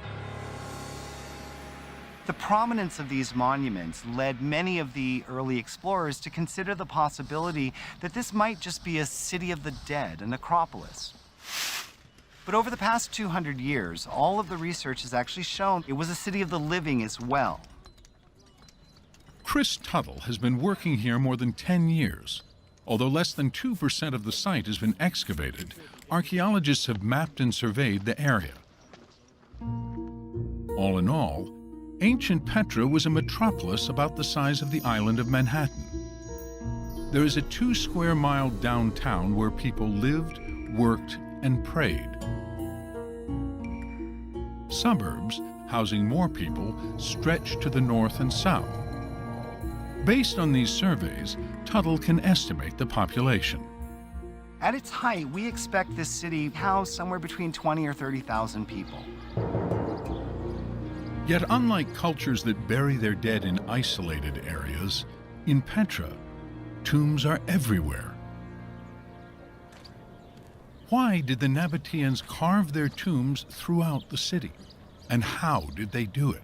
The prominence of these monuments led many of the early explorers to consider the possibility that this might just be a city of the dead, a necropolis. But over the past 200 years, all of the research has actually shown it was a city of the living as well. Chris Tuttle has been working here more than 10 years. Although less than 2% of the site has been excavated, archaeologists have mapped and surveyed the area. All in all, ancient Petra was a metropolis about the size of the island of Manhattan. There is a 2-square-mile downtown where people lived, worked, and prayed. Suburbs, housing more people, stretch to the north and south. Based on these surveys, Tuttle can estimate the population. At its height, we expect this city to house somewhere between 20 or 30,000 people. Yet unlike cultures that bury their dead in isolated areas, in Petra, tombs are everywhere. Why did the Nabateans carve their tombs throughout the city? And how did they do it?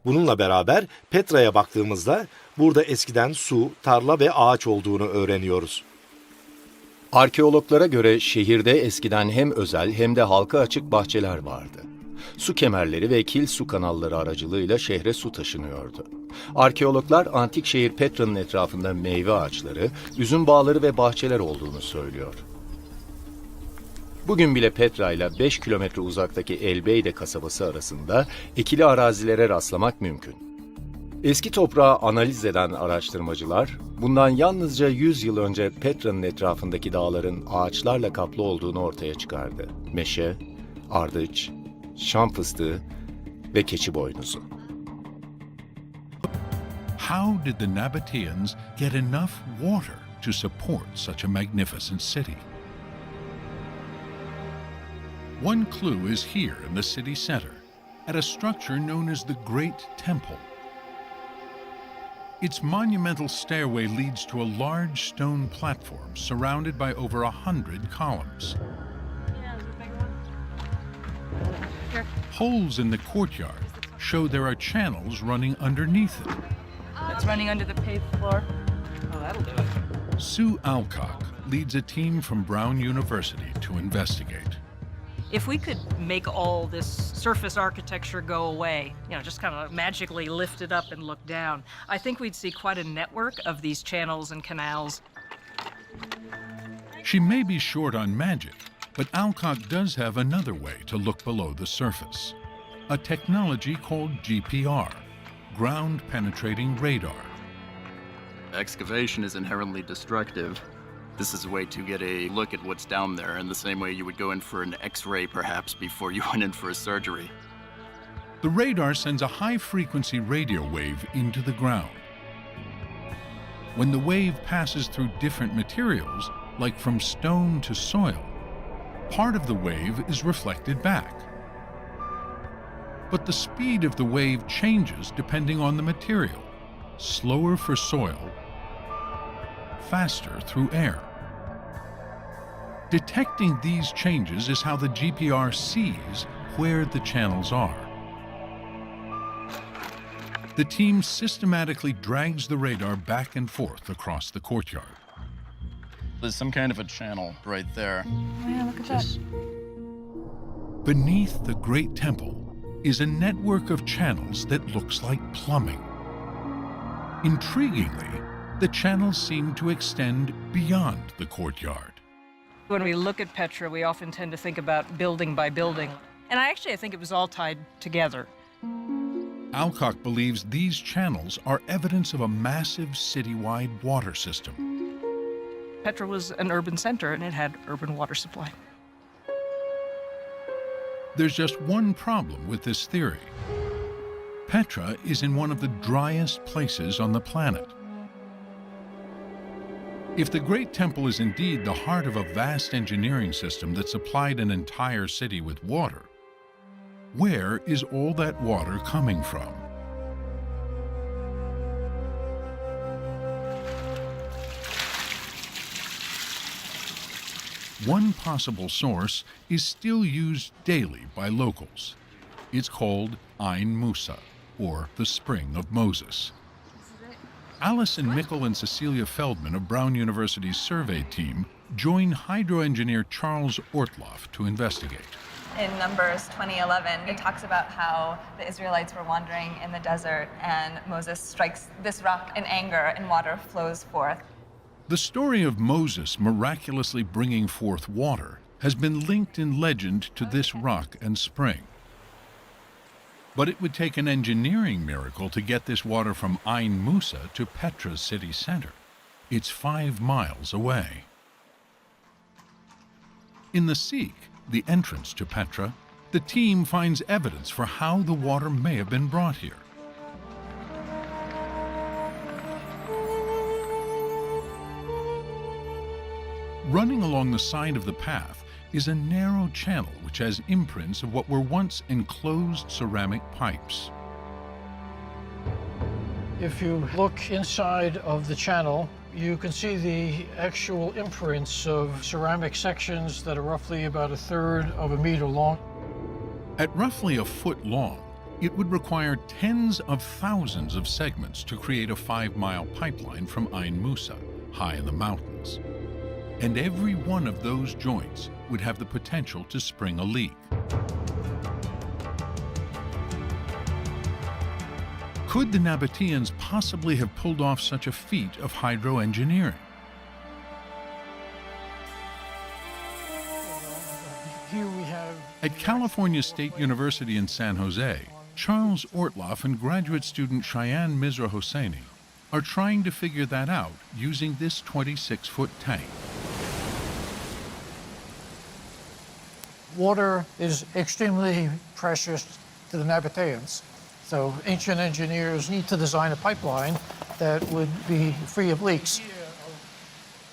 Bununla beraber Petra'ya baktığımızda burada eskiden su, tarla ve ağaç olduğunu öğreniyoruz. Arkeologlara göre şehirde eskiden hem özel hem de halka açık bahçeler vardı. Su kemerleri ve kil su kanalları aracılığıyla şehre su taşınıyordu. Arkeologlar antik şehir Petra'nın etrafında meyve ağaçları, üzüm bağları ve bahçeler olduğunu söylüyor. Bugün bile Petra ile 5 kilometre uzaktaki Elbeyde kasabası arasında ekili arazilere rastlamak mümkün. Eski toprağı analiz eden araştırmacılar, bundan yalnızca 100 yıl önce Petra'nın etrafındaki dağların ağaçlarla kaplı olduğunu ortaya çıkardı. Meşe, ardıç, şam fıstığı ve keçi boynuzu. How did the Nabateans get enough water to support such a magnificent city? One clue is here in the city center, at a structure known as the Great Temple. Its monumental stairway leads to a large stone platform surrounded by over 100 columns. Holes in the courtyard show there are channels running underneath it. It's running under the paved floor. Oh, that'll do it. Sue Alcock leads a team from Brown University to investigate. If we could make all this surface architecture go away, just kind of magically lift it up and look down, I think we'd see quite a network of these channels and canals. She may be short on magic, but Alcock does have another way to look below the surface. A technology called GPR, ground penetrating radar. Excavation is inherently destructive. This is a way to get a look at what's down there in the same way you would go in for an X-ray perhaps before you went in for a surgery. The radar sends a high-frequency radio wave into the ground. When the wave passes through different materials, like from stone to soil, part of the wave is reflected back. But the speed of the wave changes depending on the material, slower for soil, faster through air. Detecting these changes is how the GPR sees where the channels are. The team systematically drags the radar back and forth across the courtyard. There's some kind of a channel right there. Oh yeah, look at that. Beneath the Great Temple is a network of channels that looks like plumbing. Intriguingly, the channels seem to extend beyond the courtyard. When we look at Petra, we often tend to think about building by building. And I think it was all tied together. Alcock believes these channels are evidence of a massive citywide water system. Petra was an urban center and it had urban water supply. There's just one problem with this theory. Petra is in one of the driest places on the planet. If the Great Temple is indeed the heart of a vast engineering system that supplied an entire city with water, where is all that water coming from? One possible source is still used daily by locals. It's called Ain Musa, or the Spring of Moses. Alison Mickle and Cecilia Feldman of Brown University's survey team join hydroengineer Charles Ortloff to investigate. In Numbers 20:11, it talks about how the Israelites were wandering in the desert and Moses strikes this rock in anger and water flows forth. The story of Moses miraculously bringing forth water has been linked in legend to this rock and spring. But it would take an engineering miracle to get this water from Ain Musa to Petra's city center. It's 5 miles away. In the Sikh, the entrance to Petra, the team finds evidence for how the water may have been brought here. Running along the side of the path is a narrow channel which has imprints of what were once enclosed ceramic pipes. If you look inside of the channel, you can see the actual imprints of ceramic sections that are roughly about 1/3 of a meter long. At roughly 1 foot long, it would require tens of thousands of segments to create a 5-mile pipeline from Ain Musa, high in the mountains. And every one of those joints would have the potential to spring a leak. Could the Nabateans possibly have pulled off such a feat of hydroengineering? Here we have... At California State University in San Jose, Charles Ortloff and graduate student Cheyenne Misra Hosseini are trying to figure that out using this 26-foot tank. Water is extremely precious to the Nabateans. So ancient engineers need to design a pipeline that would be free of leaks.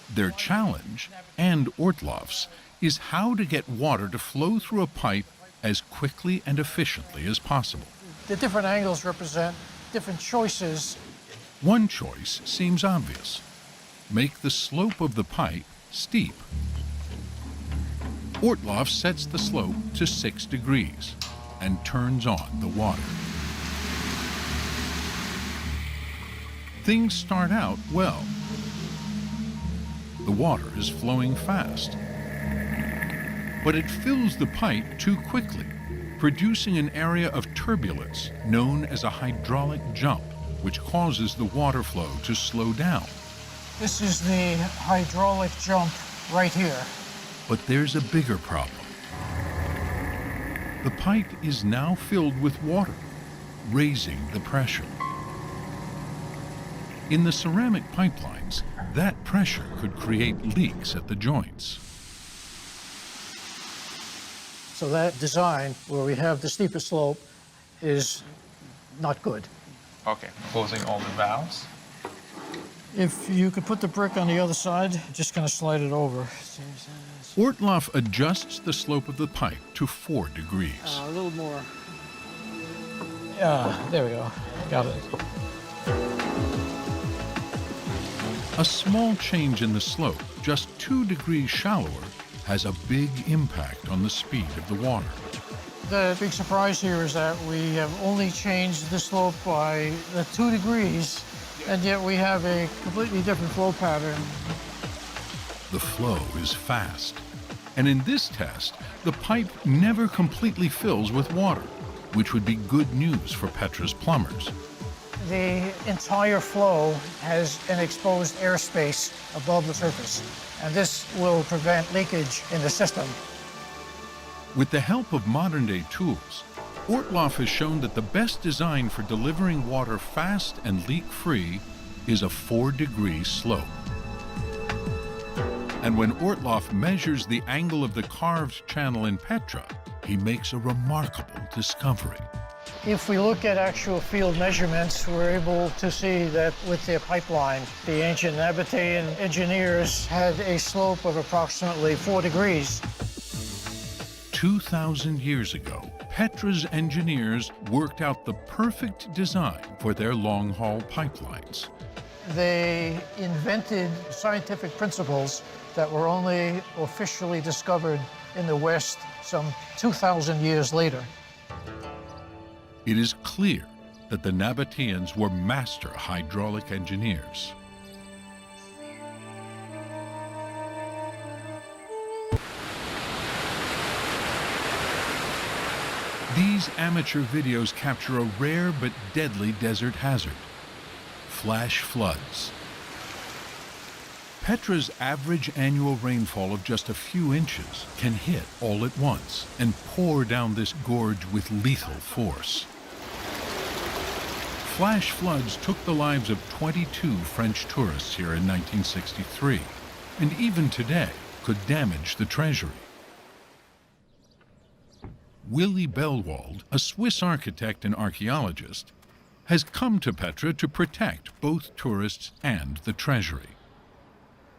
Their challenge, and Ortloff's, is how to get water to flow through a pipe as quickly and efficiently as possible. The different angles represent different choices. One choice seems obvious. Make the slope of the pipe steep. Ortloff sets the slope to 6 degrees and turns on the water. Things start out well. The water is flowing fast. But it fills the pipe too quickly, producing an area of turbulence known as a hydraulic jump, which causes the water flow to slow down. This is the hydraulic jump right here. But there's a bigger problem. The pipe is now filled with water, raising the pressure. In the ceramic pipelines, that pressure could create leaks at the joints. So that design, where we have the steeper slope, is not good. Okay, closing all the valves. If you could put the brick on the other side, just kind of slide it over. Ortloff adjusts the slope of the pipe to 4 degrees. A little more. Yeah, there we go. Got it. A small change in the slope, just 2 degrees shallower, has a big impact on the speed of the water. The big surprise here is that we have only changed the slope by 2 degrees, and yet we have a completely different flow pattern. The flow is fast. And in this test, the pipe never completely fills with water, which would be good news for Petra's plumbers. The entire flow has an exposed airspace above the surface, and this will prevent leakage in the system. With the help of modern-day tools, Ortloff has shown that the best design for delivering water fast and leak-free is a 4-degree slope. And when Ortloff measures the angle of the carved channel in Petra, he makes a remarkable discovery. If we look at actual field measurements, we're able to see that with their pipeline, the ancient Nabatean engineers had a slope of approximately 4 degrees. 2,000 years ago, Petra's engineers worked out the perfect design for their long-haul pipelines. They invented scientific principles that were only officially discovered in the West some 2,000 years later. It is clear that the Nabateans were master hydraulic engineers. These amateur videos capture a rare but deadly desert hazard: flash floods. Petra's average annual rainfall of just a few inches can hit all at once and pour down this gorge with lethal force. Flash floods took the lives of 22 French tourists here in 1963, and even today could damage the treasury. Willy Bellwald, a Swiss architect and archaeologist, has come to Petra to protect both tourists and the treasury.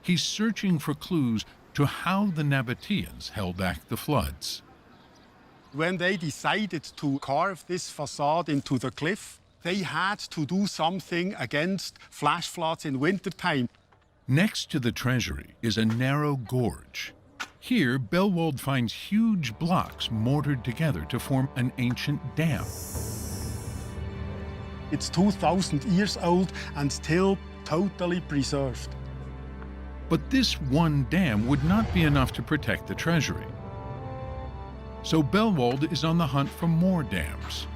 He's searching for clues to how the Nabateans held back the floods. When they decided to carve this facade into the cliff, they had to do something against flash floods in wintertime. Next to the treasury is a narrow gorge. Here, Bellwald finds huge blocks mortared together to form an ancient dam. It's 2,000 years old and still totally preserved. But this one dam would not be enough to protect the treasury. So Bellwald is on the hunt for more dams.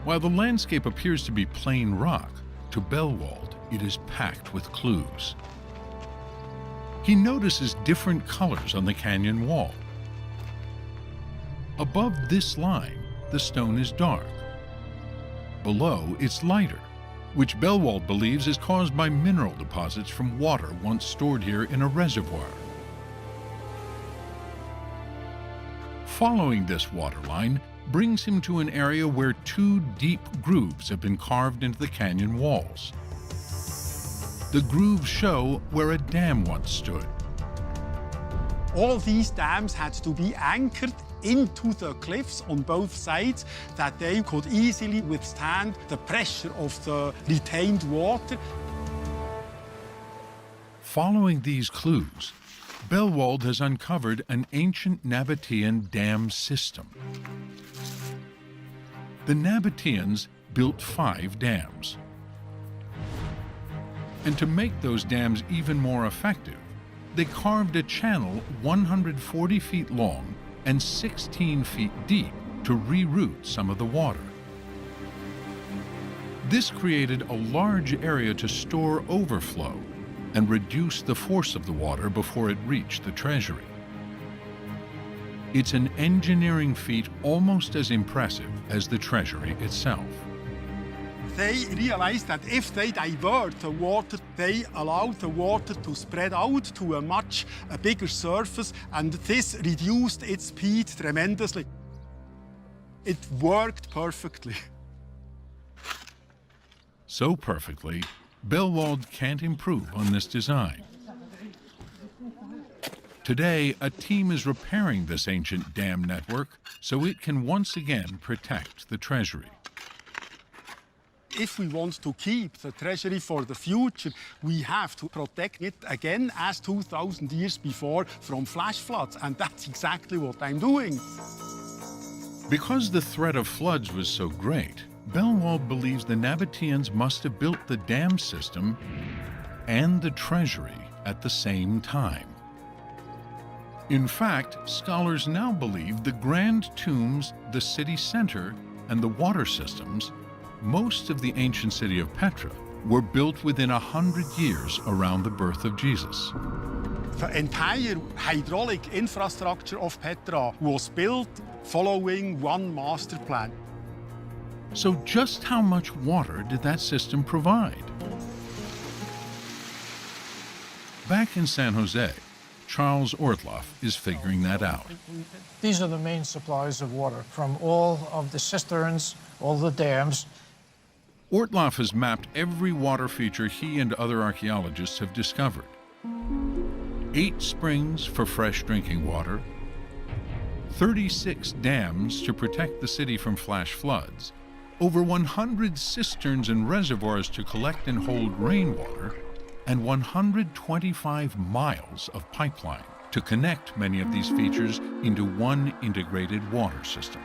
While the landscape appears to be plain rock, to Bellwald it is packed with clues. He notices different colors on the canyon wall. Above this line, the stone is dark. Below, it's lighter, which Bellwald believes is caused by mineral deposits from water once stored here in a reservoir. Following this waterline brings him to an area where 2 deep grooves have been carved into the canyon walls. The grooves show where a dam once stood. All these dams had to be anchored into the cliffs on both sides that they could easily withstand the pressure of the retained water. Following these clues, Bellwald has uncovered an ancient Nabatean dam system. The Nabateans built 5 dams. And to make those dams even more effective, they carved a channel 140 feet long and 16 feet deep to reroute some of the water. This created a large area to store overflow and reduce the force of the water before it reached the treasury. It's an engineering feat almost as impressive as the treasury itself. They realized that if they divert the water, they allow the water to spread out to a bigger surface, and this reduced its speed tremendously. It worked perfectly. So perfectly, Bellwald can't improve on this design. Today, a team is repairing this ancient dam network so it can once again protect the treasury. If we want to keep the treasury for the future, we have to protect it again as 2,000 years before from flash floods, and that's exactly what I'm doing. Because the threat of floods was so great, Bellwald believes the Nabateans must have built the dam system and the treasury at the same time. In fact, scholars now believe the grand tombs, the city center, and the water systems, most of the ancient city of Petra, were built within 100 years around the birth of Jesus. The entire hydraulic infrastructure of Petra was built following one master plan. So just how much water did that system provide? Back in San Jose, Charles Ortloff is figuring that out. These are the main supplies of water from all of the cisterns, all the dams. Ortloff has mapped every water feature he and other archaeologists have discovered. 8 springs for fresh drinking water, 36 dams to protect the city from flash floods, over 100 cisterns and reservoirs to collect and hold rainwater, and 125 miles of pipeline to connect many of these features into one integrated water system.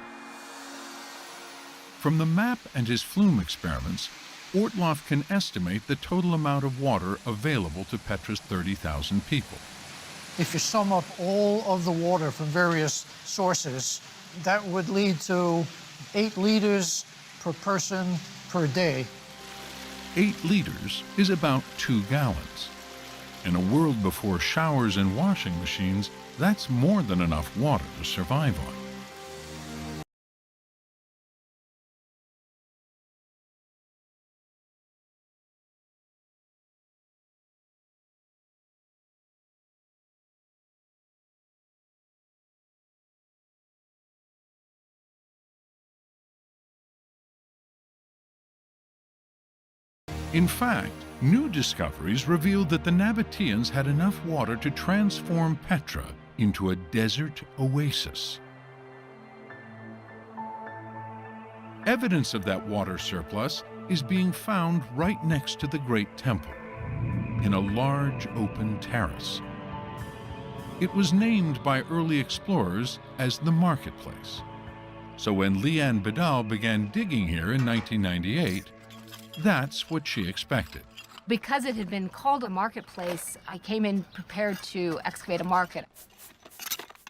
From the map and his flume experiments, Ortloff can estimate the total amount of water available to Petra's 30,000 people. If you sum up all of the water from various sources, that would lead to 8 liters per person per day. 8 liters is about 2 gallons. In a world before showers and washing machines, that's more than enough water to survive on. In fact, new discoveries revealed that the Nabateans had enough water to transform Petra into a desert oasis. Evidence of that water surplus is being found right next to the Great Temple, in a large open terrace. It was named by early explorers as the Marketplace. So when Leanne Bedal began digging here in 1998, that's what she expected. Because it had been called a marketplace, I came in prepared to excavate a market.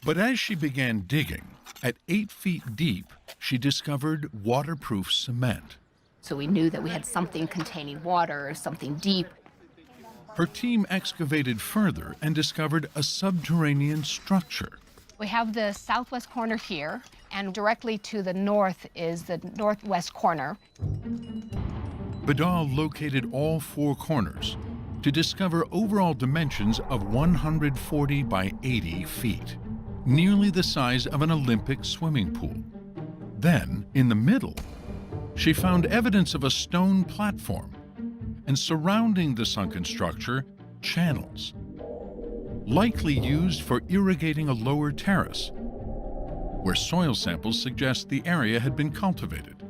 But as she began digging, at 8 feet deep, she discovered waterproof cement. So we knew that we had something containing water, something deep. Her team excavated further and discovered a subterranean structure. We have the southwest corner here, and directly to the north is the northwest corner. Bedal located all 4 corners to discover overall dimensions of 140 by 80 feet, nearly the size of an Olympic swimming pool. Then, in the middle, she found evidence of a stone platform, and surrounding the sunken structure, channels, likely used for irrigating a lower terrace, where soil samples suggest the area had been cultivated.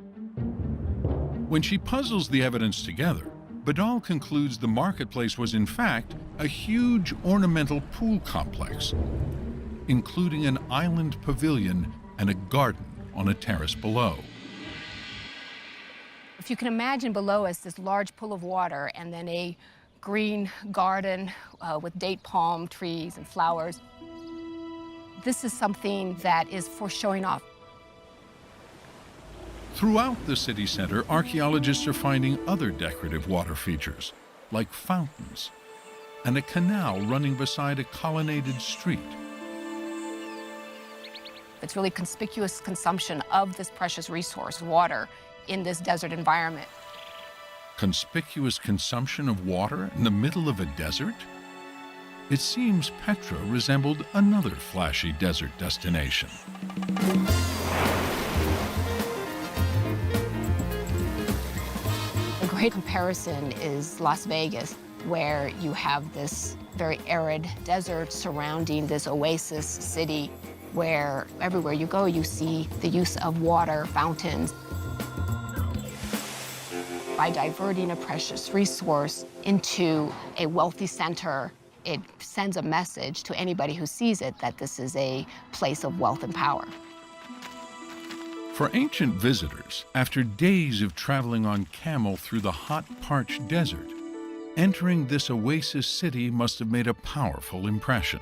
When she puzzles the evidence together, Bedal concludes the marketplace was in fact a huge ornamental pool complex, including an island pavilion and a garden on a terrace below. If you can imagine below us this large pool of water and then a green garden with date palm trees and flowers. This is something that is for showing off. Throughout the city center, archaeologists are finding other decorative water features, like fountains and a canal running beside a colonnaded street. It's really conspicuous consumption of this precious resource, water, in this desert environment. Conspicuous consumption of water in the middle of a desert? It seems Petra resembled another flashy desert destination. A great comparison is Las Vegas, where you have this very arid desert surrounding this oasis city, where everywhere you go, you see the use of water, fountains. By diverting a precious resource into a wealthy center, it sends a message to anybody who sees it that this is a place of wealth and power. For ancient visitors, after days of traveling on camel through the hot, parched desert, entering this oasis city must have made a powerful impression.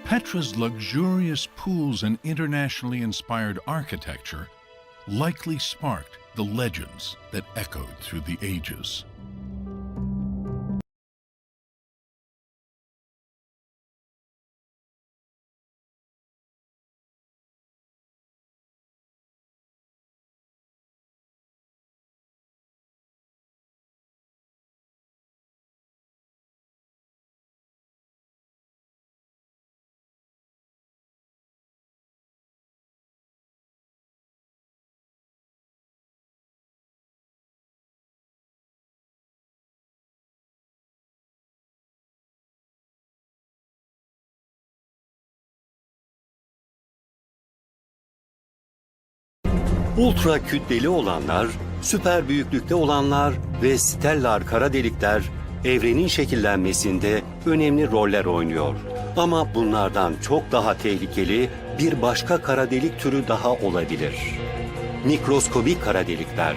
Petra's luxurious pools and internationally inspired architecture likely sparked the legends that echoed through the ages. Ultra kütleli olanlar, süper büyüklükte olanlar ve stellar kara delikler evrenin şekillenmesinde önemli roller oynuyor. Ama bunlardan çok daha tehlikeli bir başka kara delik türü daha olabilir. Mikroskobik kara delikler.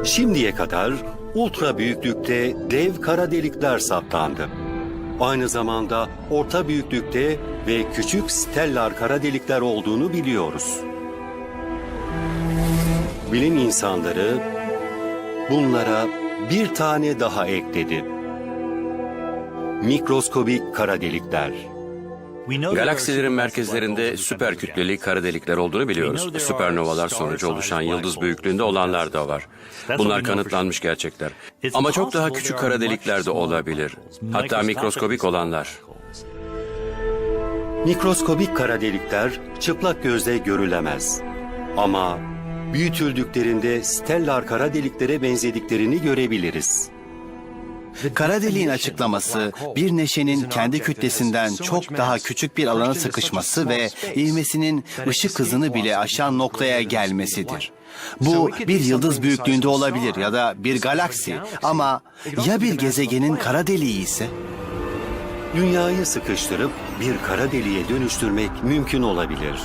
Şimdiye kadar ultra büyüklükte dev kara delikler saptandı. Aynı zamanda orta büyüklükte ve küçük stellar kara delikler olduğunu biliyoruz. Bilim insanları bunlara bir tane daha ekledi. Mikroskobik kara delikler. Galaksilerin merkezlerinde süper kütleli kara delikler olduğunu biliyoruz. Süpernovalar sonucu oluşan yıldız büyüklüğünde olanlar da var. Bunlar kanıtlanmış gerçekler. Ama çok daha küçük kara delikler de olabilir. Hatta mikroskobik olanlar. Mikroskobik kara delikler çıplak gözle görülemez. Ama büyütüldüklerinde stellar kara deliklere benzediklerini görebiliriz. Kara deliğin açıklaması, bir neşenin kendi kütlesinden çok daha küçük bir alana sıkışması ve ivmesinin ışık hızını bile aşan noktaya gelmesidir. Bu bir yıldız büyüklüğünde olabilir ya da bir galaksi, ama ya bir gezegenin kara deliği ise? Dünyayı sıkıştırıp bir kara deliğe dönüştürmek mümkün olabilir.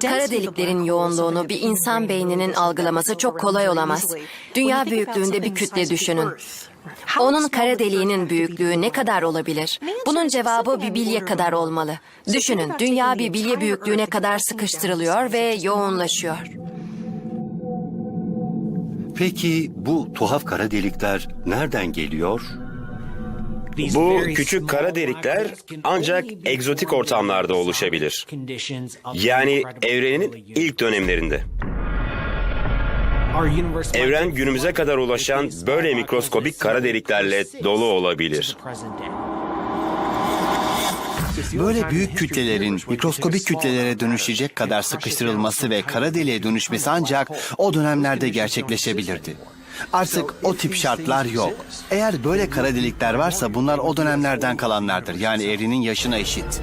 Kara deliklerin yoğunluğunu bir insan beyninin algılaması çok kolay olamaz. Dünya büyüklüğünde bir kütle düşünün. Onun kara deliğinin büyüklüğü ne kadar olabilir? Bunun cevabı bir bilye kadar olmalı. Düşünün, dünya bir bilye büyüklüğüne kadar sıkıştırılıyor ve yoğunlaşıyor. Peki bu tuhaf kara delikler nereden geliyor? Bu küçük kara delikler ancak egzotik ortamlarda oluşabilir. Yani evrenin ilk dönemlerinde. Evren günümüze kadar ulaşan böyle mikroskobik kara deliklerle dolu olabilir. Böyle büyük kütlelerin mikroskobik kütlelere dönüşecek kadar sıkıştırılması ve kara deliğe dönüşmesi ancak o dönemlerde gerçekleşebilirdi. Artık o tip şartlar yok. Eğer böyle kara delikler varsa bunlar o dönemlerden kalanlardır. Yani evrenin yaşına eşit.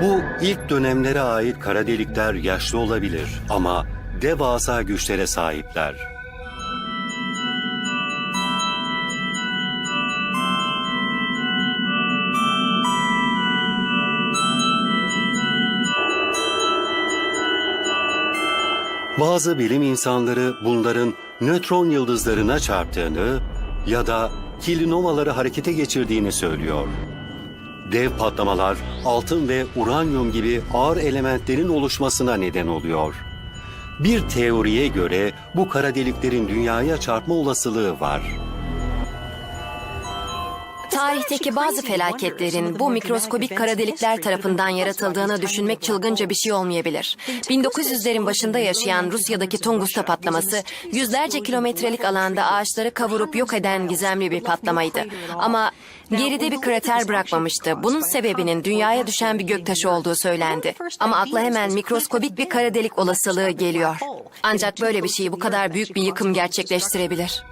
Bu ilk dönemlere ait kara delikler yaşlı olabilir ama devasa güçlere sahipler. Bazı bilim insanları bunların nötron yıldızlarına çarptığını ya da kilinovaları harekete geçirdiğini söylüyor. Dev patlamalar altın ve uranyum gibi ağır elementlerin oluşmasına neden oluyor. Bir teoriye göre bu kara deliklerin dünyaya çarpma olasılığı var. Tarihteki bazı felaketlerin bu mikroskobik kara delikler tarafından yaratıldığını düşünmek çılgınca bir şey olmayabilir. 1900'lerin başında yaşayan Rusya'daki Tunguska patlaması, yüzlerce kilometrelik alanda ağaçları kavurup yok eden gizemli bir patlamaydı. Ama geride bir krater bırakmamıştı. Bunun sebebinin dünyaya düşen bir göktaşı olduğu söylendi. Ama akla hemen mikroskobik bir kara delik olasılığı geliyor. Ancak böyle bir şey bu kadar büyük bir yıkım gerçekleştirebilir.